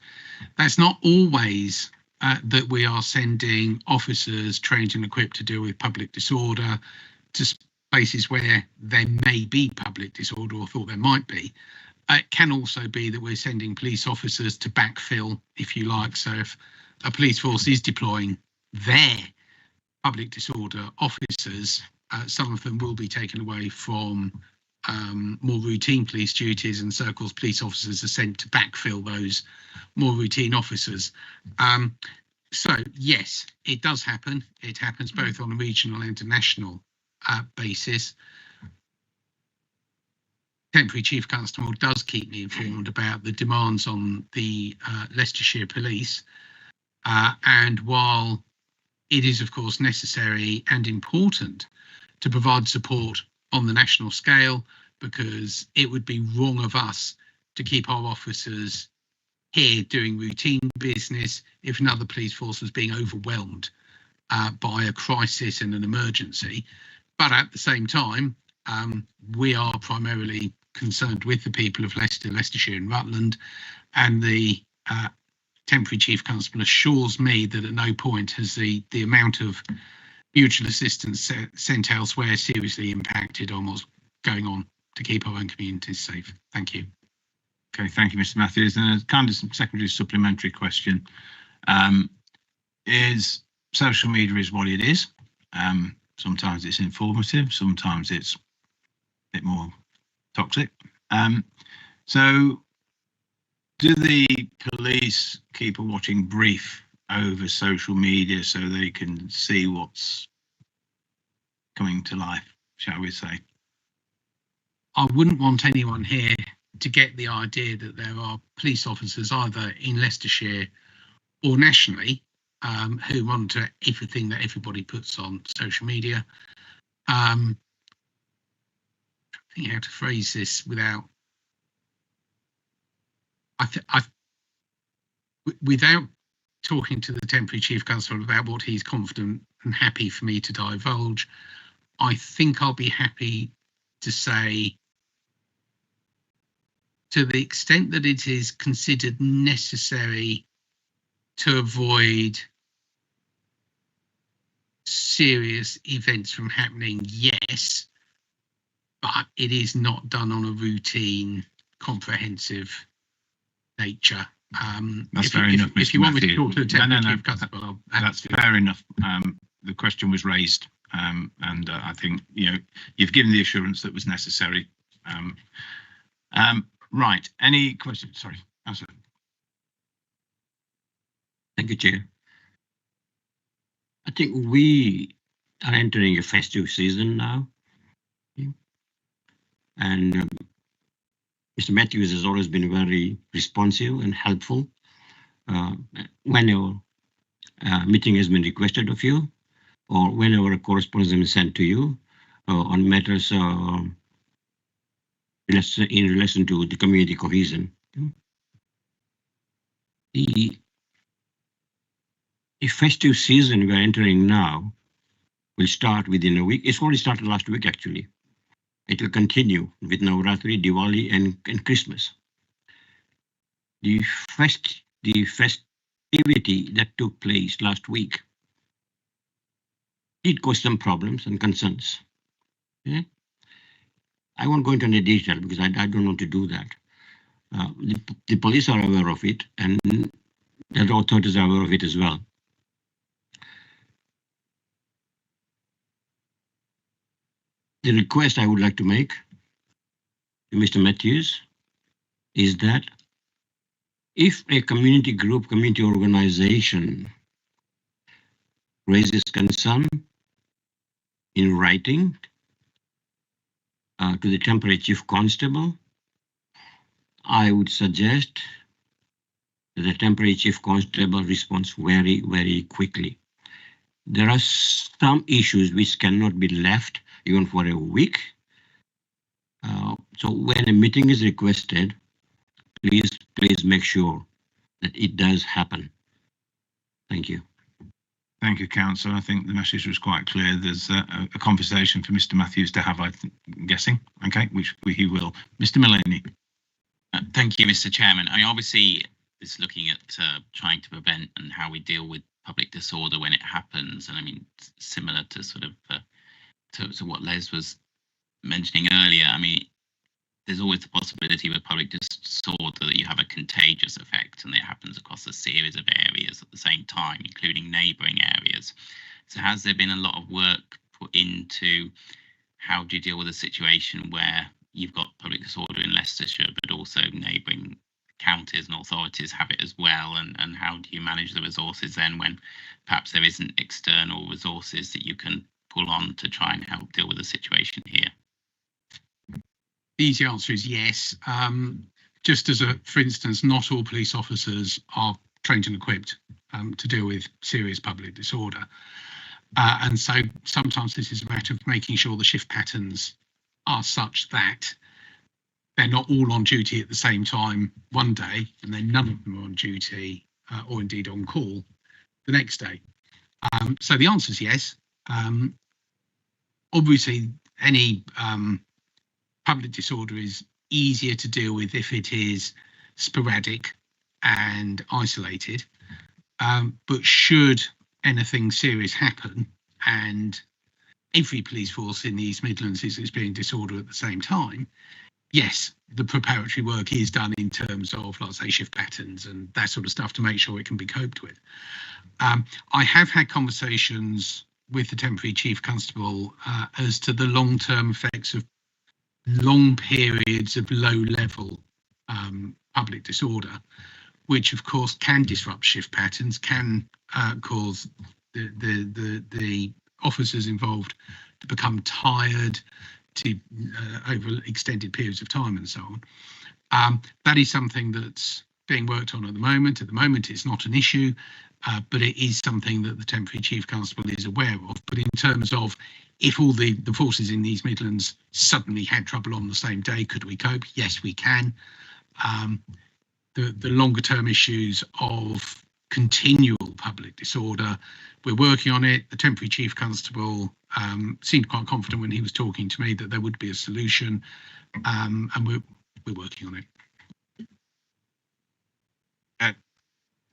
That's not always that we are sending officers trained and equipped to deal with public disorder to places where there may be public disorder or thought there might be. It can also be that we're sending police officers to backfill, if you like. So if a police force is deploying their public disorder officers, some of them will be taken away from more routine police duties, and circles police officers are sent to backfill those more routine officers. So yes, it does happen. It happens both on a regional and national basis. Temporary Chief Constable does keep me informed about the demands on the Leicestershire Police, and while it is of course necessary and important to provide support on the national scale, because it would be wrong of us to keep our officers here doing routine business if another police force was being overwhelmed by a crisis and an emergency. But at the same time, we are primarily concerned with the people of Leicester, Leicestershire and Rutland, and the temporary chief constable assures me that at no point has the amount of mutual assistance sent elsewhere seriously impacted on what's going on to keep our own communities safe. Thank you. Okay, thank you, Mr. Matthews. And a kind of secondary supplementary question. Is social media is what it is. Sometimes it's informative, sometimes it's a bit more toxic. So do the police keep a watching brief over social media so they can see what's coming to life, shall we say? I wouldn't want anyone here to get the idea that there are police officers either in Leicestershire or nationally who monitor everything that everybody puts on social media. I think how to phrase this without without talking to the temporary chief constable about what he's confident and happy for me to divulge. I think I'll be happy to say, to the extent that it is considered necessary to avoid serious events from happening, yes, but it is not done on a routine, comprehensive nature. That's fair enough, Mr. If you want me to Matthews. talk to the temporary No, chief constable, that's fair enough. The question was raised, and I think you've given the assurance that was necessary. Right. Any questions? Sorry. Answer. Thank you, Chair. I think we are entering a festive season now. And Mr. Matthews has always been very responsive and helpful. Whenever a meeting has been requested of you, or whenever a correspondence has been sent to you on matters in relation to the community cohesion. The festive season we're entering now will start within a week. It's already started last week, actually. It will continue with Navratri, Diwali, and Christmas. The festivity that took place last week did cause some problems and concerns. Yeah? I won't go into any detail because I don't want to do that. The police are aware of it, and the other authorities are aware of it as well. The request I would like to make to Mr. Matthews is that if a community group, community organization raises concern in writing to the temporary chief constable, I would suggest that the temporary chief constable responds very, very quickly. There are some issues which cannot be left even for a week. So when a meeting is requested, please make sure that it does happen. Thank you. Thank you, Councillor. I think the message was quite clear. There's a conversation for Mr. Matthews to have, I'm guessing, okay, which he will. Mr. Mullaney. Thank you, Mr. Chairman. I mean, obviously, it's looking at trying to prevent and how we deal with public disorder when it happens. And I mean, similar to sort of to what Les was mentioning earlier, I mean, there's always the possibility with public disorder that you have a contagious effect and it happens across a series of areas at the same time, including neighbouring areas. So has there been a lot of work put into how do you deal with a situation where you've got public disorder in Leicestershire, but also neighbouring counties and authorities have it as well? And how do you manage the resources then when perhaps there isn't external resources that you can pull on to try and help deal with the situation here? The easy answer is yes. Just as for instance, not all police officers are trained and equipped to deal with serious public disorder. And so sometimes this is a matter of making sure the shift patterns are such that they're not all on duty at the same time one day, and then none of them are on duty or indeed on call the next day. So the answer is yes. Obviously, any public disorder is easier to deal with if it is sporadic and isolated. But should anything serious happen, and every police force in the East Midlands is experiencing disorder at the same time, yes, the preparatory work is done in terms of, let's say, shift patterns and that sort of stuff to make sure it can be coped with. I have had conversations with the temporary chief constable as to the long-term effects of long periods of low-level public disorder, which of course can disrupt shift patterns, can cause the officers involved to become tired over extended periods of time and so on. That is something that's being worked on at the moment. At the moment, it's not an issue, but it is something that the temporary chief constable is aware of. But in terms of if all the forces in the East Midlands suddenly had trouble on the same day, could we cope? Yes, we can. The longer term issues of continual public disorder, we're working on it. The temporary chief constable seemed quite confident when he was talking to me that there would be a solution, and we're working on it. I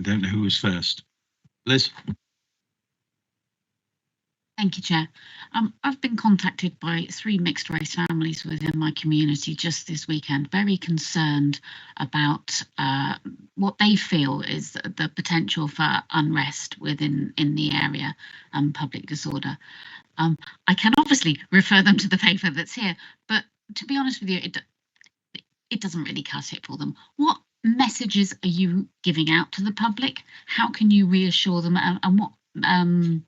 don't know who was first. Liz? Thank you, Chair. I've been contacted by 3 mixed race families within my community just this weekend, very concerned about what they feel is the potential for unrest in the area and public disorder. I can obviously refer them to the paper that's here, but to be honest with you, it doesn't really cut it for them. What messages are you giving out to the public? How can you reassure them, and what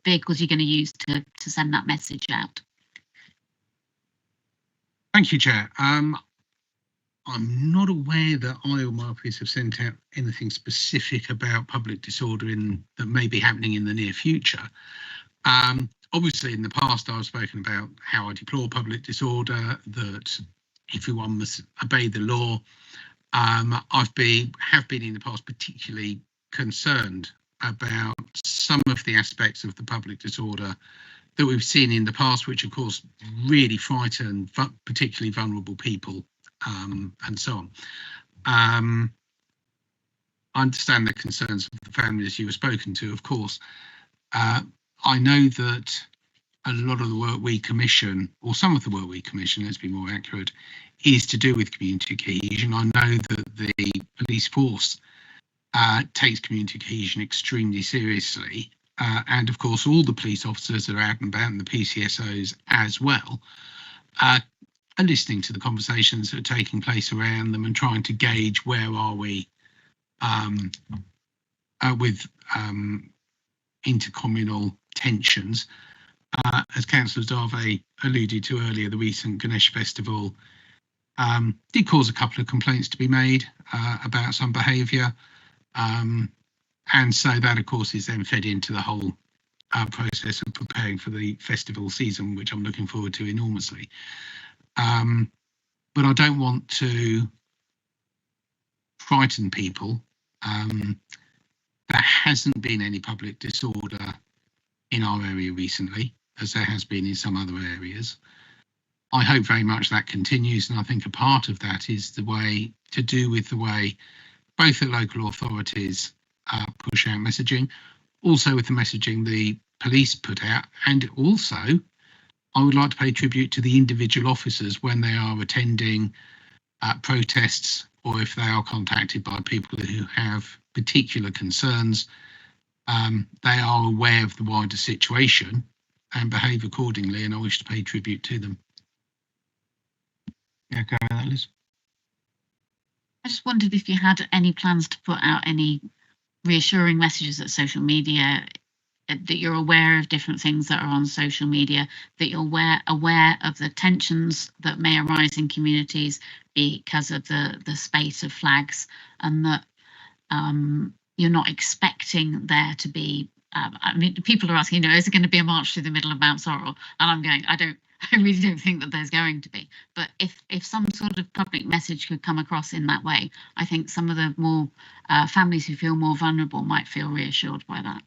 vehicles you're going to use to send that message out? Thank you, Chair. I'm not aware that I or my office have sent out anything specific about public disorder that may be happening in the near future. Obviously, in the past, I've spoken about how I deplore public disorder, that everyone must obey the law. Have been in the past particularly concerned about some of the aspects of the public disorder that we've seen in the past, which of course really frighten particularly vulnerable people, and so on. I understand the concerns of the families you were spoken to, of course. I know that a lot of the work we commission, or some of the work we commission, let's be more accurate, is to do with community cohesion. I know that the police force takes community cohesion extremely seriously, and of course all the police officers that are out and about, and the PCSOs as well, are listening to the conversations that are taking place around them and trying to gauge where are we with intercommunal tensions. As Councillor Dave alluded to earlier, the recent Ganesh Festival did cause a couple of complaints to be made about some behaviour. And so that, of course, is then fed into the whole process of preparing for the festival season, which I'm looking forward to enormously. But I don't want to frighten people. There hasn't been any public disorder in our area recently, as there has been in some other areas. I hope very much that continues, and I think a part of that is the way both the local authorities push out messaging, also with the messaging the police put out, and also I would like to pay tribute to the individual officers when they are attending protests, or if they are contacted by people who have particular concerns. They are aware of the wider situation and behave accordingly, and I wish to pay tribute to them. Yeah, go with that, Liz. I just wondered if you had any plans to put out any reassuring messages at social media, that you're aware of different things that are on social media, that you're aware of the tensions that may arise in communities because of the spate of flags, and that you're not expecting there to be, I mean, people are asking, is it going to be a march through the middle of Mount Sorrel? And I'm going, I really don't think that there's going to be. But if some sort of public message could come across in that way, I think some of the more families who feel more vulnerable might feel reassured by that.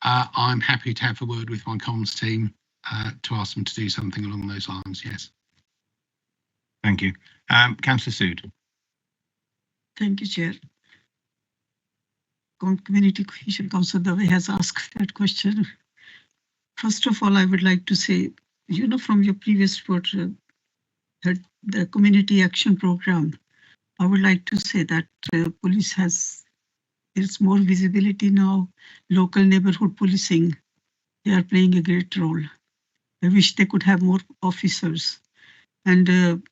I'm happy to have a word with my comms team to ask them to do something along those lines, yes. Thank you. Councillor Sood. Thank you, Chair. Community Cohesion Council, the way has asked that question. First of all, I would like to say, you know, from your previous report, that the community action program, I would like to say that police there's more visibility now. Local neighborhood policing, they are playing a great role. I wish they could have more officers. And the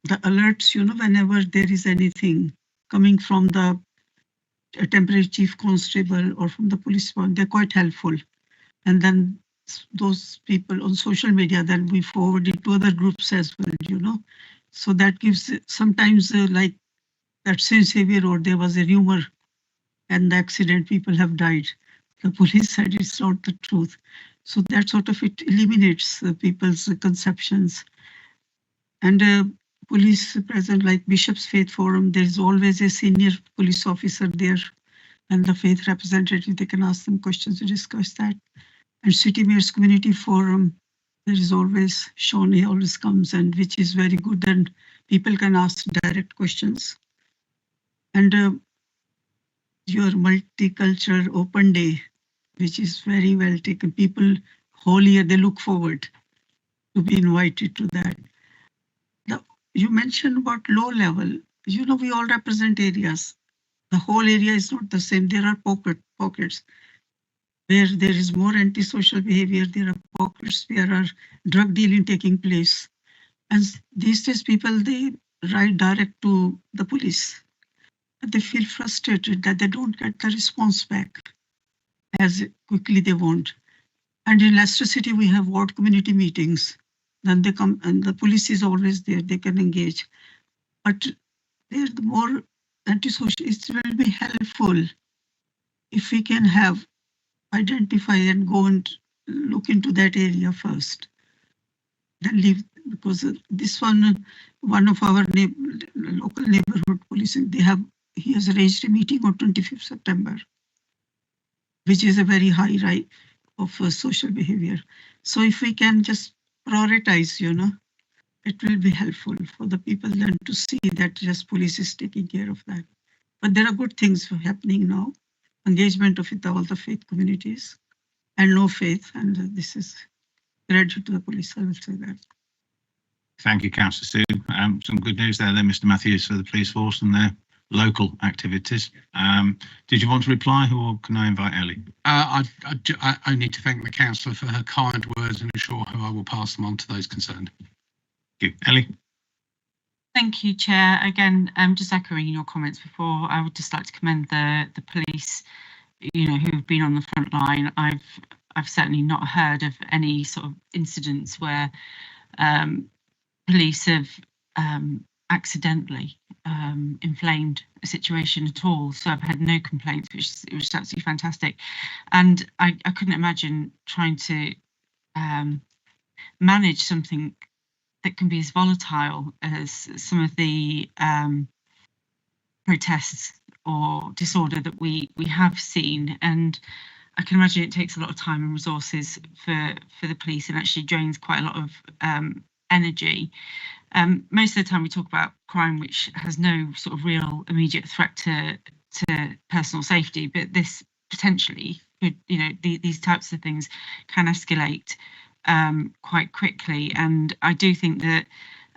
alerts, you know, whenever there is anything coming from the temporary chief constable or from the police one, they're quite helpful. And then those people on social media, then we forward it to other groups as well, you know. So that gives sometimes like that Saint Xavier Road, there was a rumor and the accident, people have died. The police said it's not the truth. So that sort of it eliminates people's conceptions. And police present, like Bishop's Faith Forum, there's always a senior police officer there, and the faith representative, they can ask them questions to discuss that. And City Mayor's Community Forum, there is always Sean, he always comes, and which is very good, and people can ask direct questions. And your multicultural open day, which is very well taken. People whole year, they look forward to be invited to that. You mentioned about low level, you know, we all represent areas. The whole area is not the same. There are pockets where there is more antisocial behavior. There are pockets where are drug dealing taking place. And these days people, they write direct to the police. They feel frustrated that they don't get the response back as quickly they want. And in Leicester City, we have ward community meetings. Then they come and the police is always there, they can engage. But they're the more antisocial, it will be helpful if we can have identify and go and look into that area first. Then leave, because this one of our local neighborhood policing, he has arranged a meeting on 25th September, which is a very high rate of social behavior. So if we can just prioritize, you know, it will be helpful for the people then to see that just police is taking care of that. But there are good things happening now. Engagement of all the faith communities and no faith, and this is credit to the police, I will say that. Thank you, Councillor Sue. Some good news there then, Mr Matthews, for the police force and their local activities. Did you want to reply, or can I invite Ellie? I need to thank the councillor for her kind words and assure her I will pass them on to those concerned. Thank you. Ellie? Thank you, Chair. Again, just echoing your comments before, I would just like to commend the police, you know, who have been on the front line. I've certainly not heard of any sort of incidents where police have accidentally inflamed a situation at all. So I've had no complaints, which was absolutely fantastic. And I couldn't imagine trying to manage something that can be as volatile as some of the protests or disorder that we have seen. And I can imagine it takes a lot of time and resources for the police, and actually drains quite a lot of energy. Most of the time we talk about crime which has no sort of real immediate threat to personal safety, but this potentially could, you know, these types of things can escalate quite quickly. And I do think that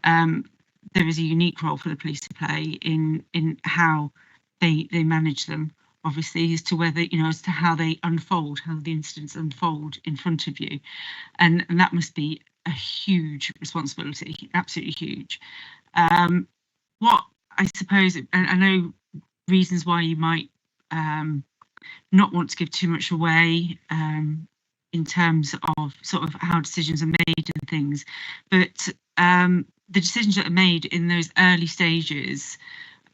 there is a unique role for the police to play in how they manage them, obviously, as to whether, you know, as to how they unfold, how the incidents unfold in front of you. And that must be a huge responsibility, absolutely huge. What I suppose, and I know reasons why you might not want to give too much away in terms of sort of how decisions are made and things, but the decisions that are made in those early stages,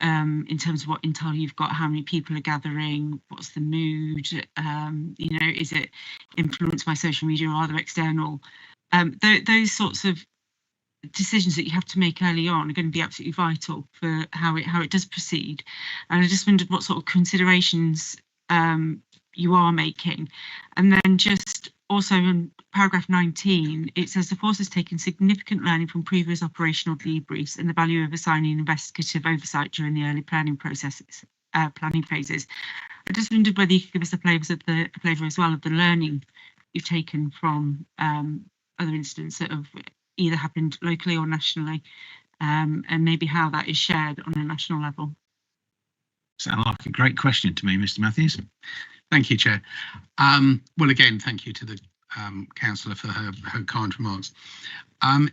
in terms of what intel you've got, how many people are gathering, what's the mood, you know, is it influenced by social media or other external, those sorts of decisions that you have to make early on are going to be absolutely vital for how it does proceed. And I just wondered what sort of considerations you are making, and then just also in paragraph 19, it says the force has taken significant learning from previous operational debriefs and the value of assigning investigative oversight during the early planning processes, planning phases. I just wondered whether you could give us a flavour as well of the learning you've taken from other incidents that have either happened locally or nationally, and maybe how that is shared on a national level. Sounds like a great question to me, Mr. Matthews. Thank you, Chair. Well, again, thank you to the councillor for her kind remarks.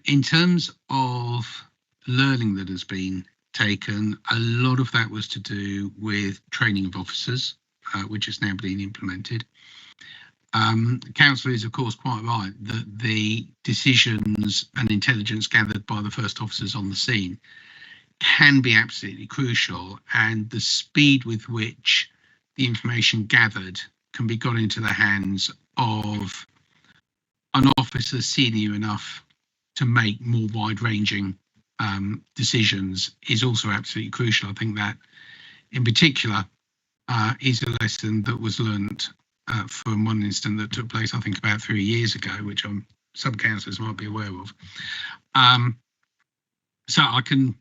In terms of learning that has been taken, a lot of that was to do with training of officers, which has now been implemented. Councillor is, of course, quite right that the decisions and intelligence gathered by the first officers on the scene can be absolutely crucial, and the speed with which the information gathered can be got into the hands of an officer senior enough to make more wide-ranging decisions is also absolutely crucial. I think that, in particular, is a lesson that was learnt from one incident that took place, I think, about 3 years ago, which some councillors might be aware of. So I can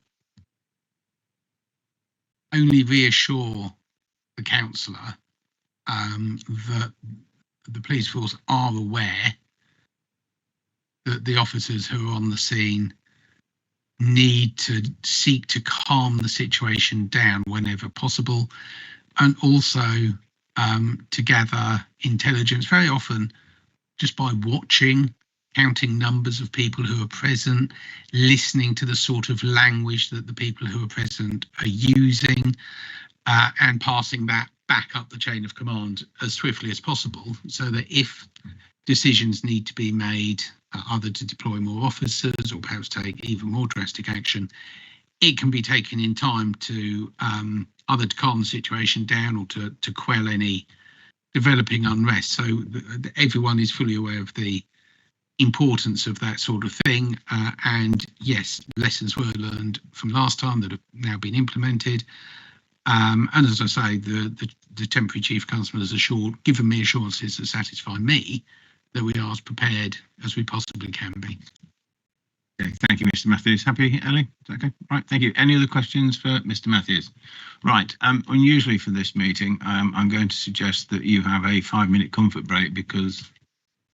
only reassure the councillor that the police force are aware that the officers who are on the scene need to seek to calm the situation down whenever possible, and also to gather intelligence very often just by watching, counting numbers of people who are present, listening to the sort of language that the people who are present are using, and passing that back up the chain of command as swiftly as possible, so that if decisions need to be made, either to deploy more officers or perhaps take even more drastic action, it can be taken in time to either to calm the situation down or to quell any developing unrest. So everyone is fully aware of the importance of that sort of thing. And yes, lessons were learned from last time that have now been implemented. And as I say, the temporary chief constable has given me assurances that satisfy me that we are as prepared as we possibly can be. Okay, thank you, Mr. Matthews. Happy, Ellie? Is that okay? Right, thank you. Any other questions for Mr. Matthews? Right, unusually for this meeting, I'm going to suggest that you have a 5-minute comfort break because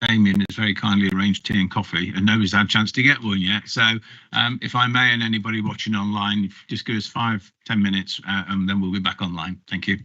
Damien has very kindly arranged tea and coffee and nobody's had a chance to get one yet. So if I may, and anybody watching online, just give us 5-10 minutes and then we'll be back online. Thank you.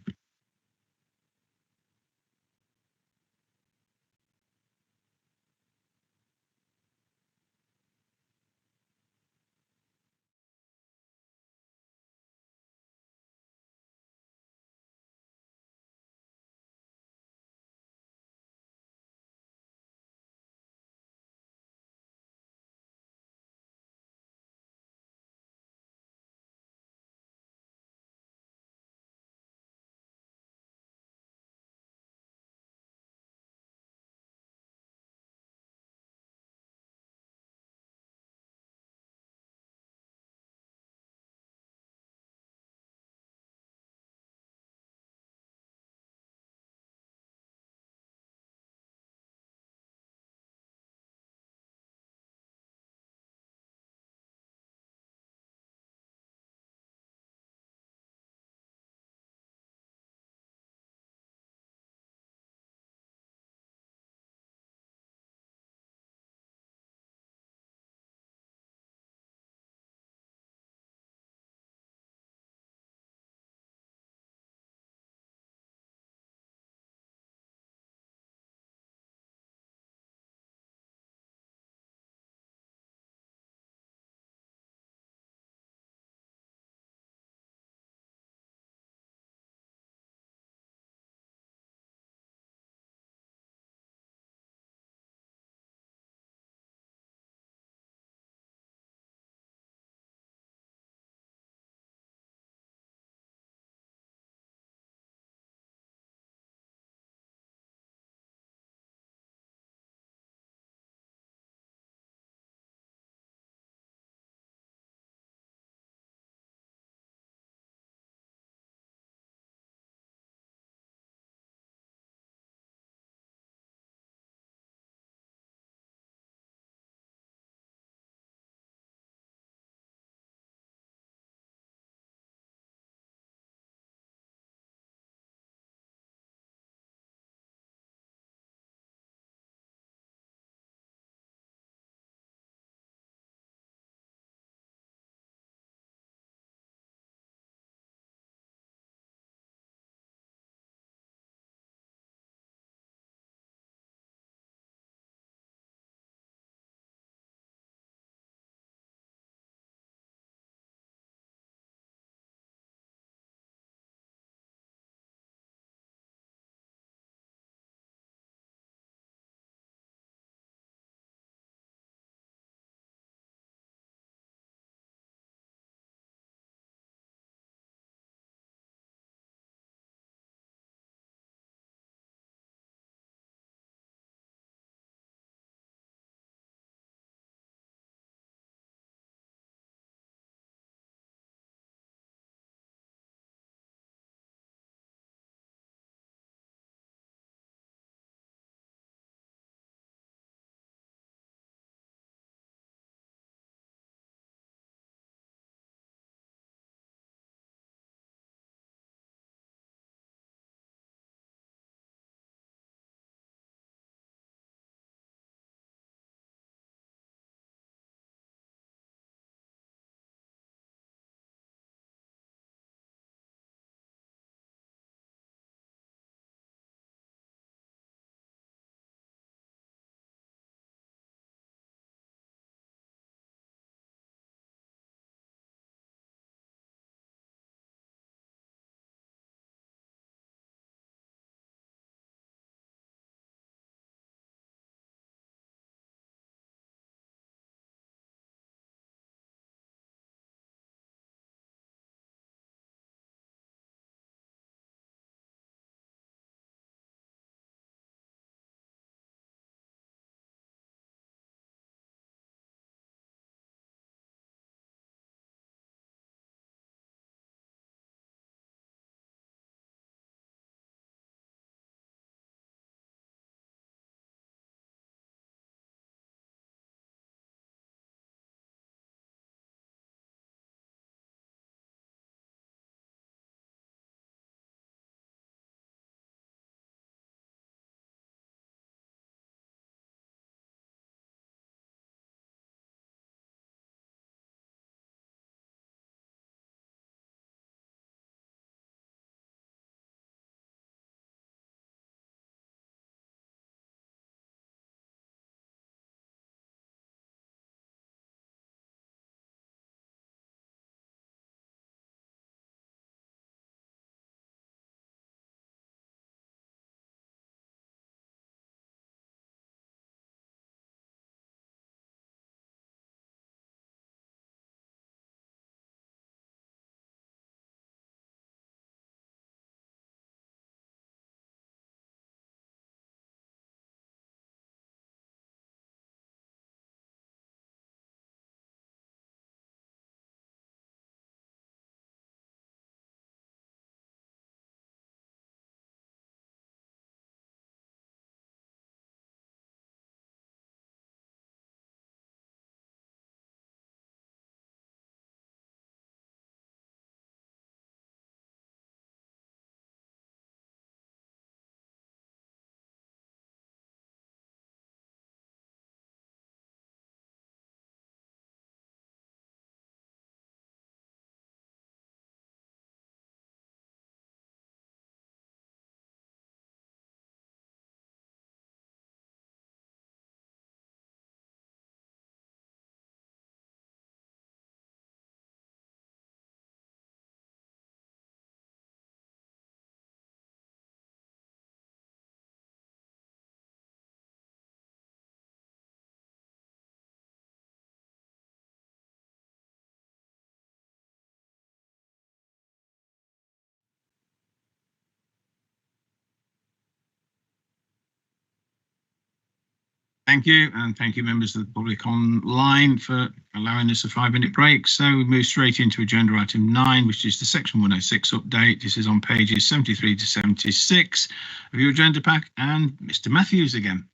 Thank you, and thank you members of the public online for allowing us a 5-minute break. So we move straight into agenda item 9, which is the section 106 update. This is on pages 73 to 76 of your agenda pack, and Mr. Matthews again.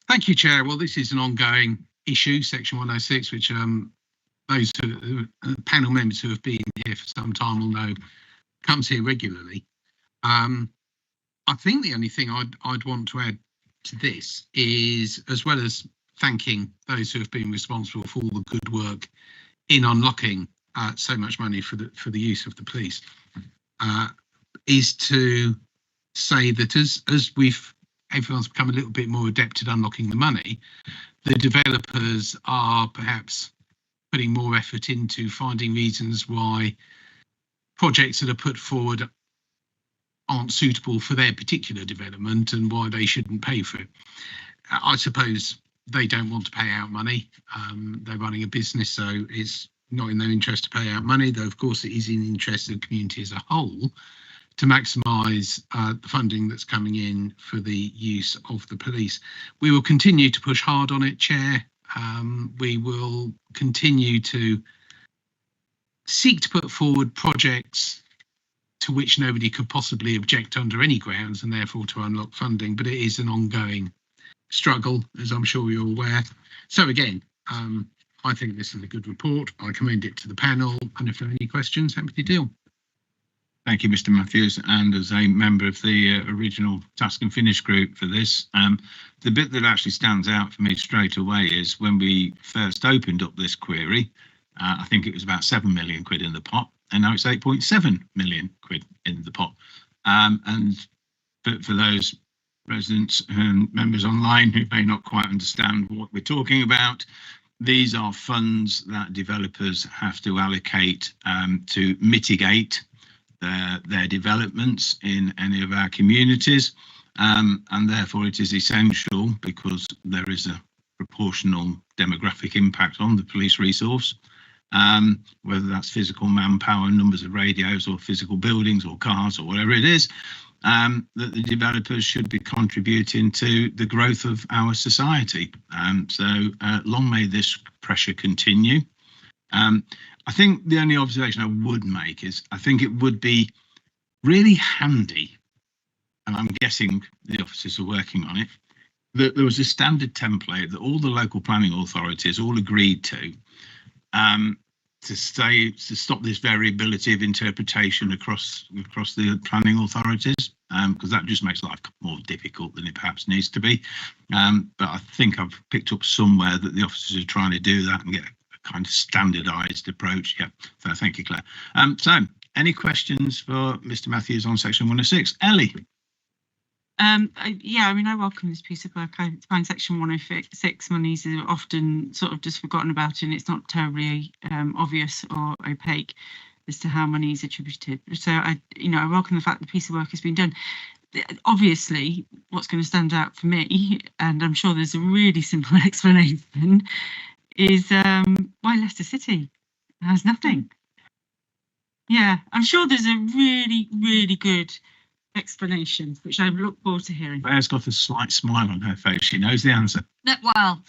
Thank you, Chair. Well, this is an ongoing issue, section 106, which those panel members who have been here for some time will know comes here regularly. I think the only thing I'd want to add to this is, as well as thanking those who have been responsible for all the good work in unlocking so much money for the use of the police, is to say that as everyone's become a little bit more adept at unlocking the money, the developers are perhaps putting more effort into finding reasons why projects that are put forward aren't suitable for their particular development and why they shouldn't pay for it. I suppose they don't want to pay out money. They're running a business, so it's not in their interest to pay out money, though of course it is in the interest of the community as a whole to maximise the funding that's coming in for the use of the police. We will continue to push hard on it, Chair. We will continue to seek to put forward projects to which nobody could possibly object under any grounds, and therefore to unlock funding. But it is an ongoing struggle, as I'm sure you're aware. So again, I think this is a good report. I commend it to the panel, and if there are any questions, happy to deal. Thank you, Mr. Matthews. And as a member of the original Task and Finish group for this, the bit that actually stands out for me straight away is when we first opened up this query, I think it was about 7 million quid in the pot, and now it's 8.7 million quid in the pot. But for those residents and members online who may not quite understand what we're talking about, these are funds that developers have to allocate to mitigate their developments in any of our communities, and therefore it is essential, because there is a proportional demographic impact on the police resource, whether that's physical manpower, numbers of radios, or physical buildings or cars or whatever it is, that the developers should be contributing to the growth of our society. So long may this pressure continue. I think the only observation I would make is I think it would be really handy, and I'm guessing the officers are working on it, that there was a standard template that all the local planning authorities all agreed to stop this variability of interpretation across the planning authorities, because that just makes life more difficult than it perhaps needs to be. But I think I've picked up somewhere that the officers are trying to do that and get a kind of standardised approach. Yeah, so thank you, Claire. So any questions for Mr. Matthews on section 106? Ellie? Yeah, I mean, I welcome this piece of work. I find section 106 monies are often sort of just forgotten about, and it's not terribly obvious or opaque as to how money is attributed. So I welcome the fact the piece of work has been done. Obviously, what's going to stand out for me, and I'm sure there's a really simple explanation, is why Leicester City has nothing. Yeah, I'm sure there's a really, really good explanation, which I look forward to hearing. Claire's got a slight smile on her face. She knows the answer. No, well,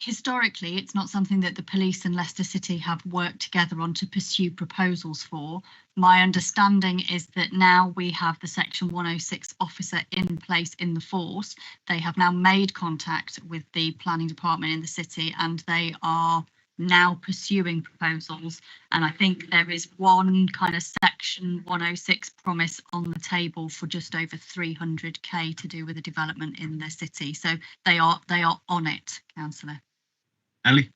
historically, it's not something that the police and Leicester City have worked together on to pursue proposals for. My understanding is that now we have the section 106 officer in place in the force. They have now made contact with the planning department in the city, and they are now pursuing proposals, and I think there is one kind of section 106 promise on the table for just over 300k to do with the development in the city. So they are on it, Councillor. Ellie?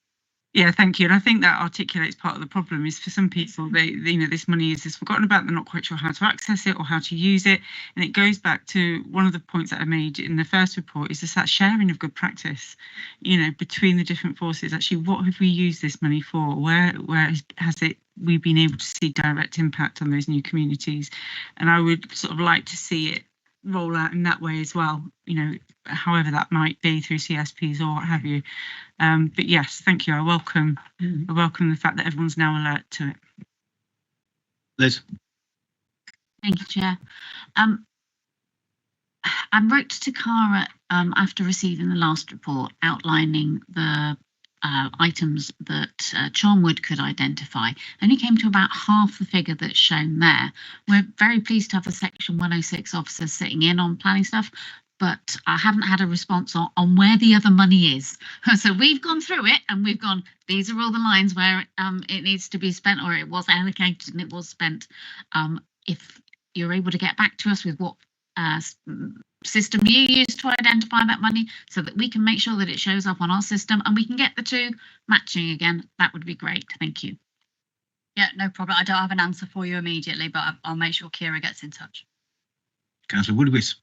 Yeah, thank you. And I think that articulates part of the problem is for some people, this money is just forgotten about. They're not quite sure how to access it or how to use it. And it goes back to one of the points that I made in the first report is just that sharing of good practice, between the different forces. Actually, what have we used this money for? Where has we've been able to see direct impact on those new communities? And I would sort of like to see it roll out in that way as well, however that might be through CSPs or what have you. But yes, thank you. I welcome the fact that everyone's now alert to it. Liz? Thank you, Chair. I wrote to Cara after receiving the last report outlining the items that Charnwood could identify, and he came to about half the figure that's shown there. We're very pleased to have the Section 106 officers sitting in on planning stuff, but I haven't had a response on where the other money is. So we've gone through it and we've gone, these are all the lines where it needs to be spent, or it was allocated and it was spent. If you're able to get back to us with what system you use to identify that money so that we can make sure that it shows up on our system and we can get the two matching again, that would be great. Thank you. Yeah, no problem. I don't have an answer for you immediately, but I'll make sure Kira gets in touch. Councillor Woodwis.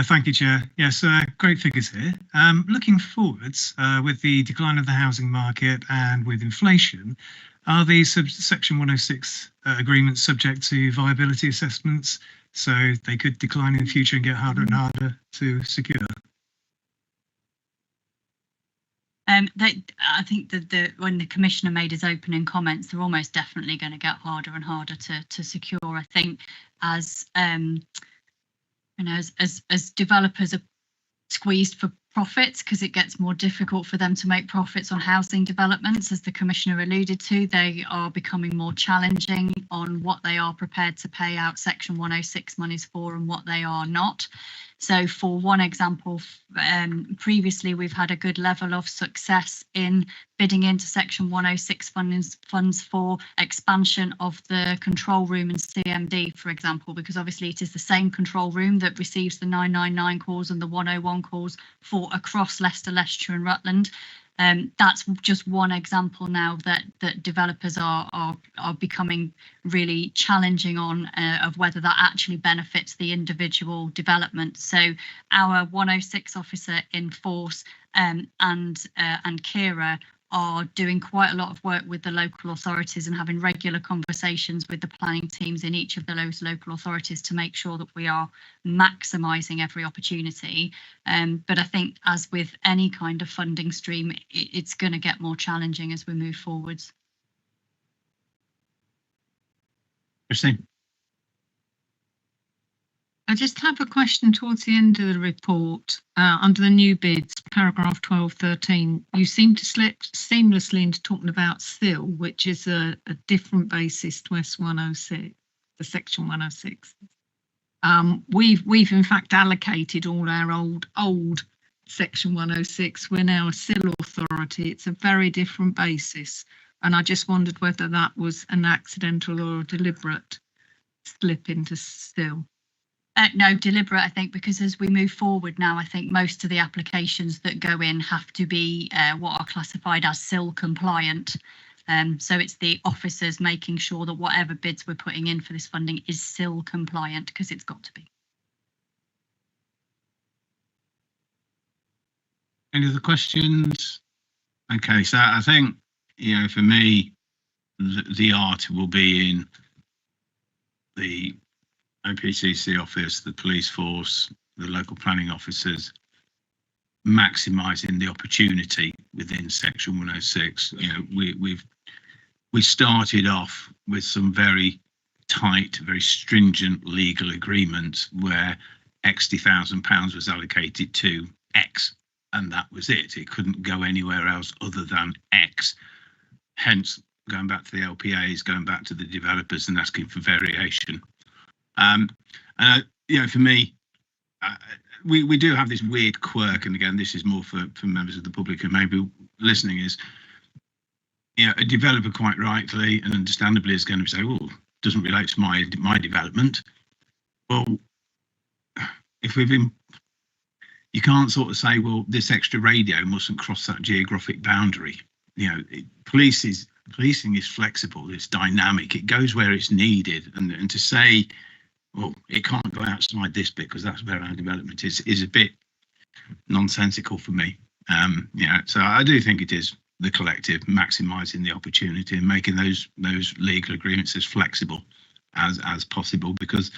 Thank you, Chair. Yes, great figures here. Looking forwards, with the decline of the housing market and with inflation, are these Section 106 agreements subject to viability assessments, so they could decline in the future and get harder and harder to secure? I think that when the Commissioner made his opening comments, they're almost definitely going to get harder and harder to secure. I think as as developers are squeezed for profits, because it gets more difficult for them to make profits on housing developments, as the Commissioner alluded to, they are becoming more challenging on what they are prepared to pay out Section 106 monies for and what they are not. So for one example, previously we've had a good level of success in bidding into Section 106 funds for expansion of the control room and CMD, for example, because obviously it is the same control room that receives the 999 calls and the 101 calls for across Leicester, Leicestershire and Rutland. That's just one example now that developers are becoming really challenging on of whether that actually benefits the individual development. So our 106 officer in force and Kira are doing quite a lot of work with the local authorities and having regular conversations with the planning teams in each of those local authorities to make sure that we are maximising every opportunity. But I think, as with any kind of funding stream, it's going to get more challenging as we move forwards. Christine. I just have a question towards the end of the report. Under the new bids, paragraph 12.13, you seem to slip seamlessly into talking about SIL, which is a different basis to S106, the Section 106. We've in fact allocated all our old Section 106. We're now a SIL authority. It's a very different basis, and I just wondered whether that was an accidental or a deliberate slip into SIL. No, deliberate, I think, because as we move forward now, I think most of the applications that go in have to be what are classified as SIL compliant. So it's the officers making sure that whatever bids we're putting in for this funding is SIL compliant, because it's got to be. Any other questions? Okay, so I think, for me, the art will be in the OPCC office, the police force, the local planning officers, maximising the opportunity within Section 106. We started off with some very tight, very stringent legal agreements where £60,000 was allocated to X, and that was it. It couldn't go anywhere else other than X. Hence, going back to the LPAs, going back to the developers and asking for variation. For me, we do have this weird quirk, and again, this is more for members of the public who may be listening, is a developer quite rightly and understandably is going to say, well, doesn't relate to my development. Well, if we've been, you can't sort of say, well, this extra radio mustn't cross that geographic boundary. Policing is flexible, it's dynamic, it goes where it's needed, and to say, well, it can't go outside this bit because that's where our development is a bit nonsensical for me. So I do think it is the collective maximising the opportunity and making those legal agreements as flexible as possible, because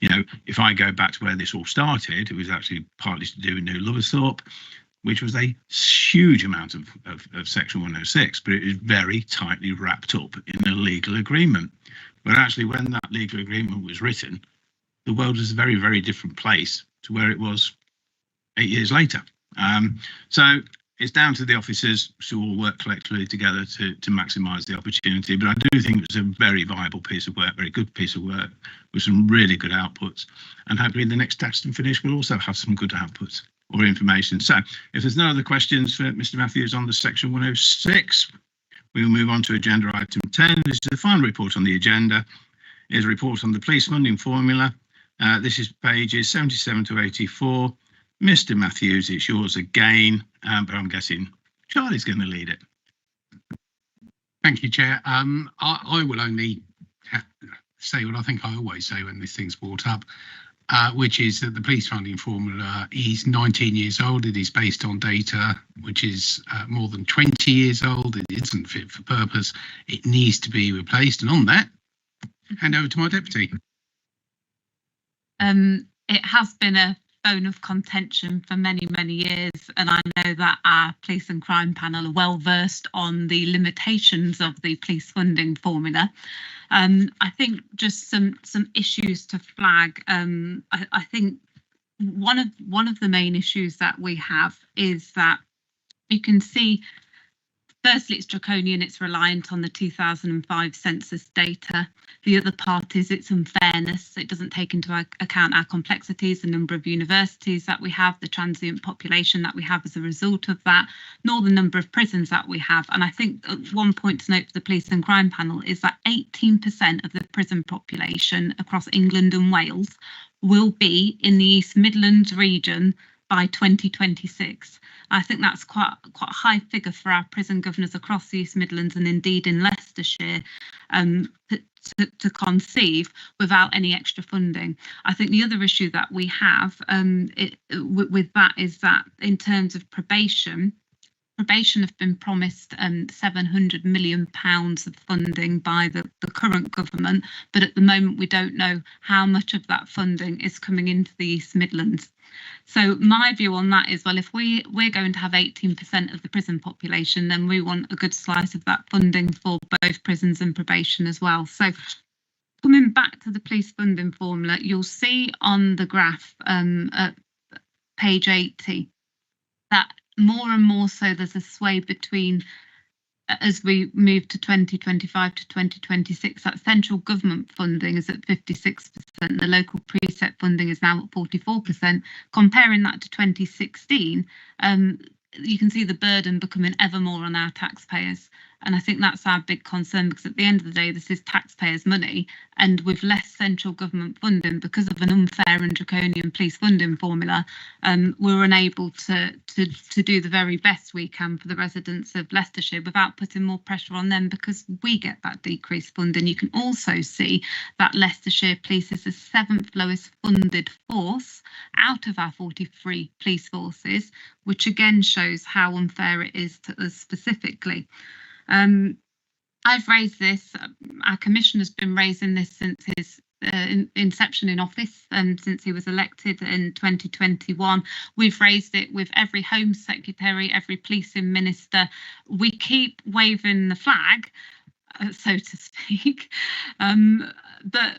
if I go back to where this all started, it was actually partly to do with New Lowestoft, which was a huge amount of Section 106, but it was very tightly wrapped up in a legal agreement. But actually, when that legal agreement was written, the world is a very, very different place to where it was 8 years later. So it's down to the officers to all work collectively together to maximise the opportunity. But I do think it was a very viable piece of work, very good piece of work with some really good outputs. And hopefully the next test and finish will also have some good outputs or information. So if there's no other questions for Mr. Matthews on the section 106, we will move on to agenda item 10. This is the final report on the agenda. It is a report on the police funding formula. This is pages 77 to 84. Mr. Matthews, it's yours again, but I'm guessing Charlie's going to lead it. Thank you, Chair. I will only say what I think I always say when this thing's brought up, which is that the police funding formula is 19 years old. It is based on data which is more than 20 years old. It isn't fit for purpose. It needs to be replaced. And on that, hand over to my deputy. It has been a bone of contention for many, many years, and I know that our police and crime panel are well versed on the limitations of the police funding formula. I think just some issues to flag. I think one of the main issues that we have is that you can see, firstly, it's draconian, it's reliant on the 2005 census data. The other part is its unfairness. It doesn't take into account our complexities, the number of universities that we have, the transient population that we have as a result of that, nor the number of prisons that we have. And I think one point to note for the police and crime panel is that 18% of the prison population across England and Wales will be in the East Midlands region by 2026. I think that's quite a high figure for our prison governors across the East Midlands and indeed in Leicestershire to conceive without any extra funding. I think the other issue that we have with that is that in terms of probation have been promised £700 million of funding by the current government, but at the moment we don't know how much of that funding is coming into the East Midlands. So my view on that is, well, if we're going to have 18% of the prison population, then we want a good slice of that funding for both prisons and probation as well. So coming back to the police funding formula, you'll see on the graph at page 80 that more and more so there's a sway between, as we move to 2025 to 2026, that central government funding is at 56%, the local precept funding is now at 44%. Comparing that to 2016, you can see the burden becoming ever more on our taxpayers. And I think that's our big concern, because at the end of the day, this is taxpayers' money, and with less central government funding because of an unfair and draconian police funding formula, we're unable to do the very best we can for the residents of Leicestershire without putting more pressure on them, because we get that decreased funding. You can also see that Leicestershire Police is the 7th lowest funded force out of our 43 police forces, which again shows how unfair it is to us specifically. I've raised this, our commissioner's been raising this since his inception in office, since he was elected in 2021. We've raised it with every Home Secretary, every policing minister. We keep waving the flag, so to speak, but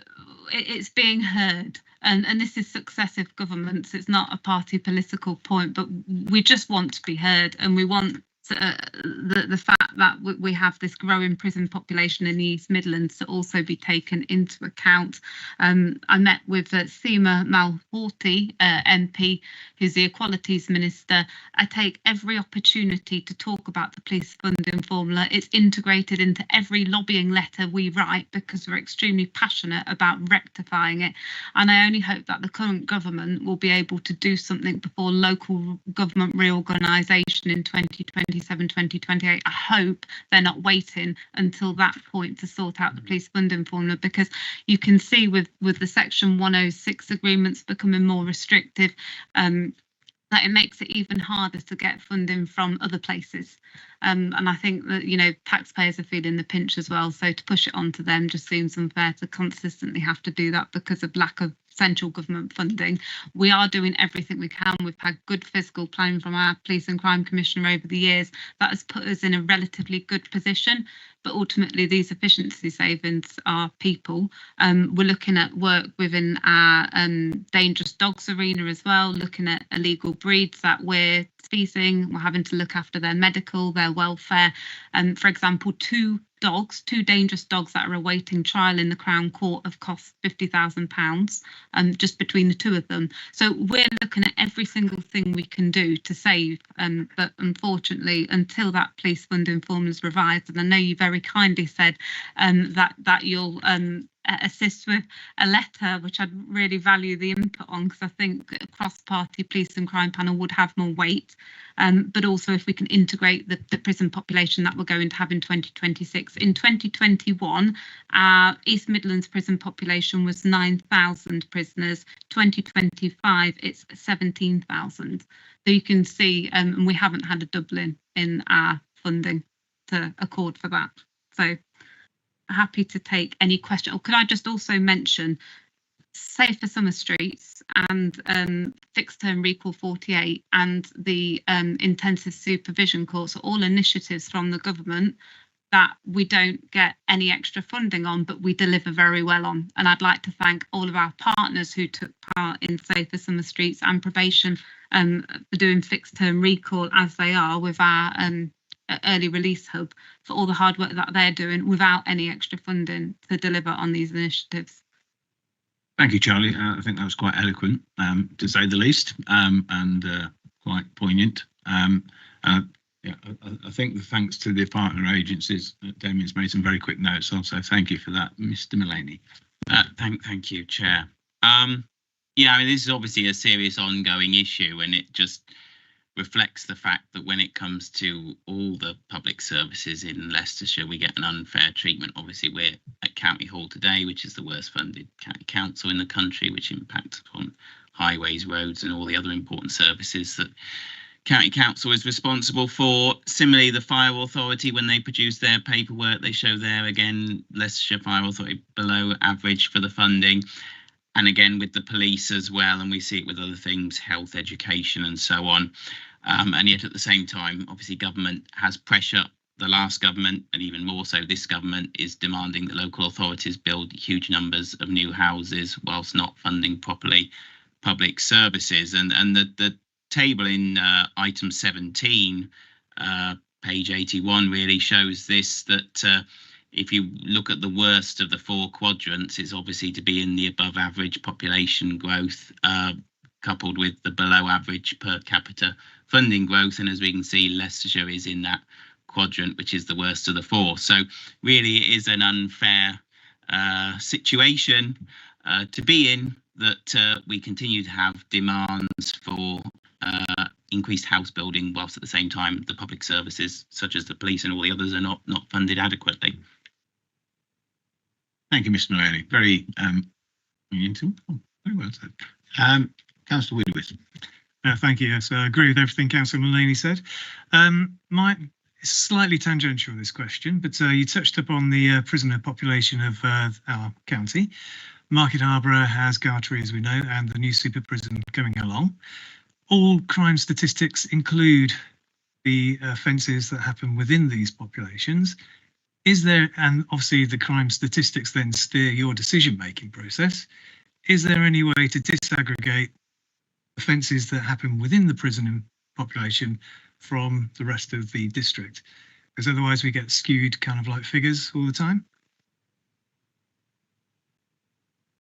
it's being heard. And this is successive governments. It's not a party political point, but we just want to be heard, and we want the fact that we have this growing prison population in the East Midlands to also be taken into account. I met with Seema Malhotra, MP, who's the Equalities Minister. I take every opportunity to talk about the police funding formula. It's integrated into every lobbying letter we write because we're extremely passionate about rectifying it. And I only hope that the current government will be able to do something before local government reorganisation in 2027, 2028. I hope they're not waiting until that point to sort out the police funding formula, because you can see with the section 106 agreements becoming more restrictive, that it makes it even harder to get funding from other places. And I think that, you know, taxpayers are feeling the pinch as well. So to push it onto them just seems unfair to consistently have to do that because of lack of central government funding. We are doing everything we can. We've had good fiscal planning from our Police and Crime Commissioner over the years. That has put us in a relatively good position. But ultimately, these efficiency savings are people. We're looking at work within our dangerous dogs arena as well, looking at illegal breeds that we're seizing. We're having to look after their medical, their welfare. For example, two dangerous dogs that are awaiting trial in the Crown Court have cost £50,000 just between the two of them. So we're looking at every single thing we can do to save, but unfortunately, until that police funding formula is revised, and I know you very kindly said that you'll assist with a letter, which I'd really value the input on, because I think a cross-party police and crime panel would have more weight. But also if we can integrate the prison population that we're going to have in 2026. In 2021, our East Midlands prison population was 9,000 prisoners. 2025, it's 17,000. So you can see, and we haven't had a doubling in our funding to accord for that. So happy to take any question. Or could I just also mention Safer Summer Streets and Fixed Term Recall 48 and the Intensive Supervision Course are all initiatives from the government that we don't get any extra funding on, but we deliver very well on. And I'd like to thank all of our partners who took part in Safer Summer Streets and probation for doing Fixed Term Recall as they are with our early release hub, for all the hard work that they're doing without any extra funding to deliver on these initiatives. Thank you, Charlie. I think that was quite eloquent, to say the least, and quite poignant. Yeah, I think the thanks to the partner agencies, Damien's made some very quick notes on, so thank you for that, Mr. Mullaney. Thank you, Chair. Yeah, I mean, this is obviously a serious ongoing issue, and it just reflects the fact that when it comes to all the public services in Leicestershire, we get an unfair treatment. Obviously, we're at County Hall today, which is the worst funded county council in the country, which impacts on highways, roads and all the other important services that County Council is responsible for. Similarly, the Fire Authority, when they produce their paperwork, they show there again, Leicestershire Fire Authority below average for the funding. And again, with the police as well, and we see it with other things, health, education and so on. And yet at the same time, obviously government has pressure. The last government, and even more so this government, is demanding that local authorities build huge numbers of new houses whilst not funding properly public services. And the table in item 17, page 81, really shows this, that if you look at the worst of the four quadrants, it's obviously to be in the above average population growth, coupled with the below average per capita funding growth. And as we can see, Leicestershire is in that quadrant, which is the worst of the four. So really it is an unfair situation to be in, that we continue to have demands for increased house building, whilst at the same time the public services such as the police and all the others are not funded adequately. Thank you, Mr. Mullaney. Very very well said. Councillor Woodward. Thank you. Yes, I agree with everything Councillor Mullaney said. It's slightly tangential, this question, but you touched upon the prisoner population of our county. Market Harborough has Gartree, as we know, and the new super prison going along. All crime statistics include the offences that happen within these populations. Is there, and obviously the crime statistics then steer your decision-making process, is there any way to disaggregate offences that happen within the prison population from the rest of the district? Because otherwise we get skewed kind of like figures all the time.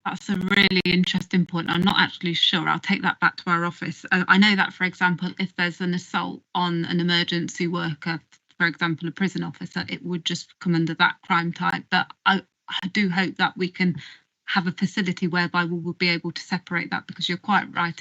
That's a really interesting point. I'm not actually sure. I'll take that back to our office. I know that, for example, if there's an assault on an emergency worker, for example, a prison officer, it would just come under that crime type. But I do hope that we can have a facility whereby we will be able to separate that, because you're quite right.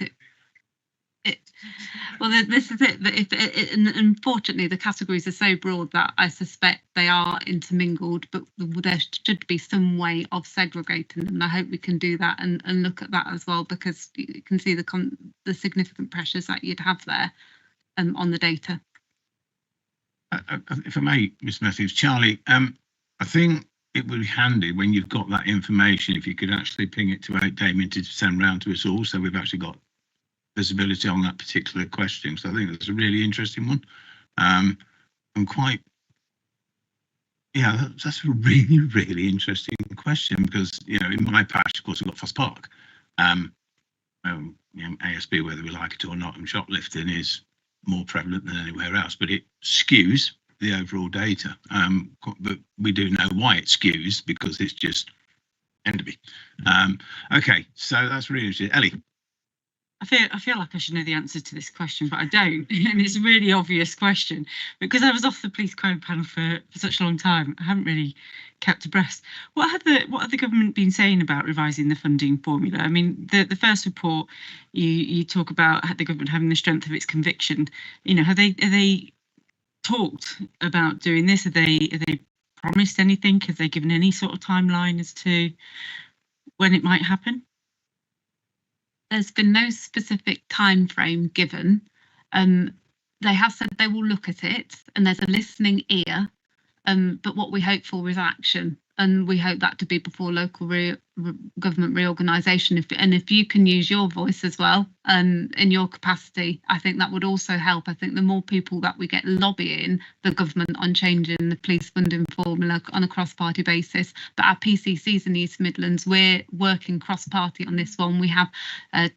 Well, this is it. And unfortunately, the categories are so broad that I suspect they are intermingled, but there should be some way of segregating them. And I hope we can do that and look at that as well, because you can see the significant pressures that you'd have there on the data. If I may, Ms. Matthews, Charlie, I think it would be handy when you've got that information if you could actually ping it to Damien to send round to us all, so we've actually got visibility on that particular question. So I think that's a really interesting one. I'm quite, yeah, that's a really, really interesting question because, you know, in my patch, of course, we've got Foss Park. You know, ASB, whether we like it or not, and shoplifting is more prevalent than anywhere else, but it skews the overall data. But we do know why it skews, because it's just Enderby. Okay, so that's really interesting. Ellie. I feel like I should know the answer to this question, but I don't. And it's a really obvious question. Because I was off the police crime panel for such a long time, I haven't really kept abreast. What had the government been saying about revising the funding formula? I mean, the first report, you talk about the government having the strength of its conviction. You know, have they talked about doing this? Have they promised anything? Have they given any sort of timeline as to when it might happen? There's been no specific time frame given. They have said they will look at it, and there's a listening ear. But what we hope for is action, and we hope that to be before local government reorganisation. If you can use your voice as well, in your capacity, I think that would also help. I think the more people that we get lobbying the government on changing the police funding formula on a cross-party basis. But our PCCs in East Midlands, we're working cross-party on this one. We have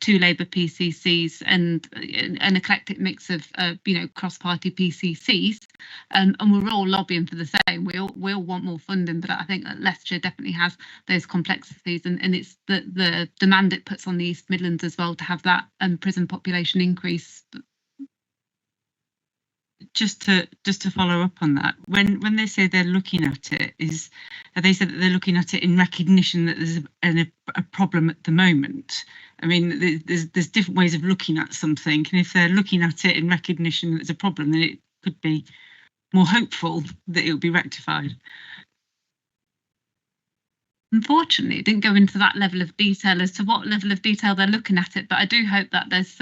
2 Labour PCCs and an eclectic mix of cross-party PCCs, and we're all lobbying for the same. We all want more funding, but I think that Leicestershire definitely has those complexities, and it's the demand it puts on the East Midlands as well to have that prison population increase. Just to follow up on that, when they say they're looking at it, have they said that they're looking at it in recognition that there's a problem at the moment? I mean, there's different ways of looking at something, and if they're looking at it in recognition that there's a problem, then it could be more hopeful that it will be rectified. Unfortunately, it didn't go into that level of detail as to what level of detail they're looking at it, but I do hope that there's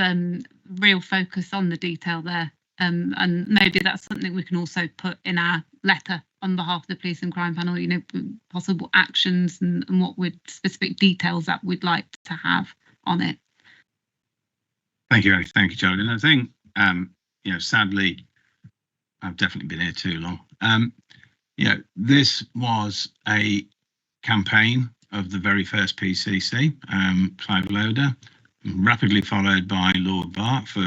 real focus on the detail there. And maybe that's something we can also put in our letter on behalf of the Police and Crime Panel, you know, possible actions and what specific details that we'd like to have on it. Thank you, Ellie. Thank you, Charlie. And I think, you know, sadly, I've definitely been here too long. You know, this was a campaign of the very first PCC, Clive Loader, rapidly followed by Lord Bart for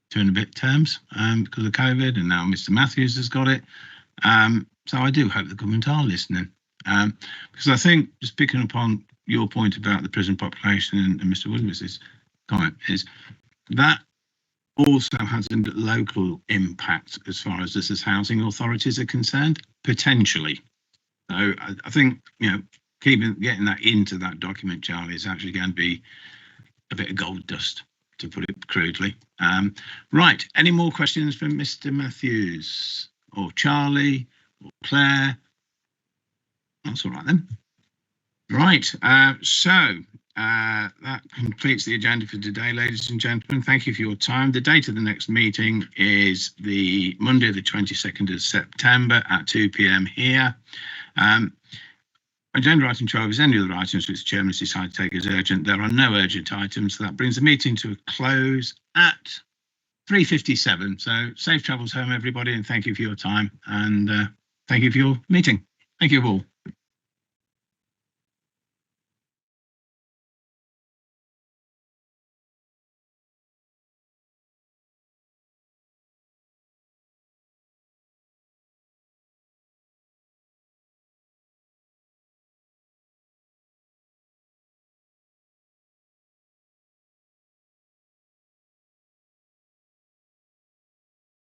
2 and a bit terms because of COVID, and now Mr. Matthews has got it. So I do hope the government are listening, because I think, just picking up on your point about the prison population and Mr. Williams' comment, is that also has a local impact as far as this as housing authorities are concerned, potentially. So I think, you know, getting that into that document, Charlie, is actually going to be a bit of gold dust, to put it crudely. Right, any more questions from Mr. Matthews or Charlie or Claire? That's all right then. Right, so that completes the agenda for today, ladies and gentlemen. Thank you for your time. The date of the next meeting is the Monday, the 22nd of September at 2 p.m. here. Agenda item 12 is any other items which the chairman has decided to take as urgent. There are no urgent items, so that brings the meeting to a close at 3:57. So safe travels home, everybody, and thank you for your time, and thank you for your meeting. Thank you all.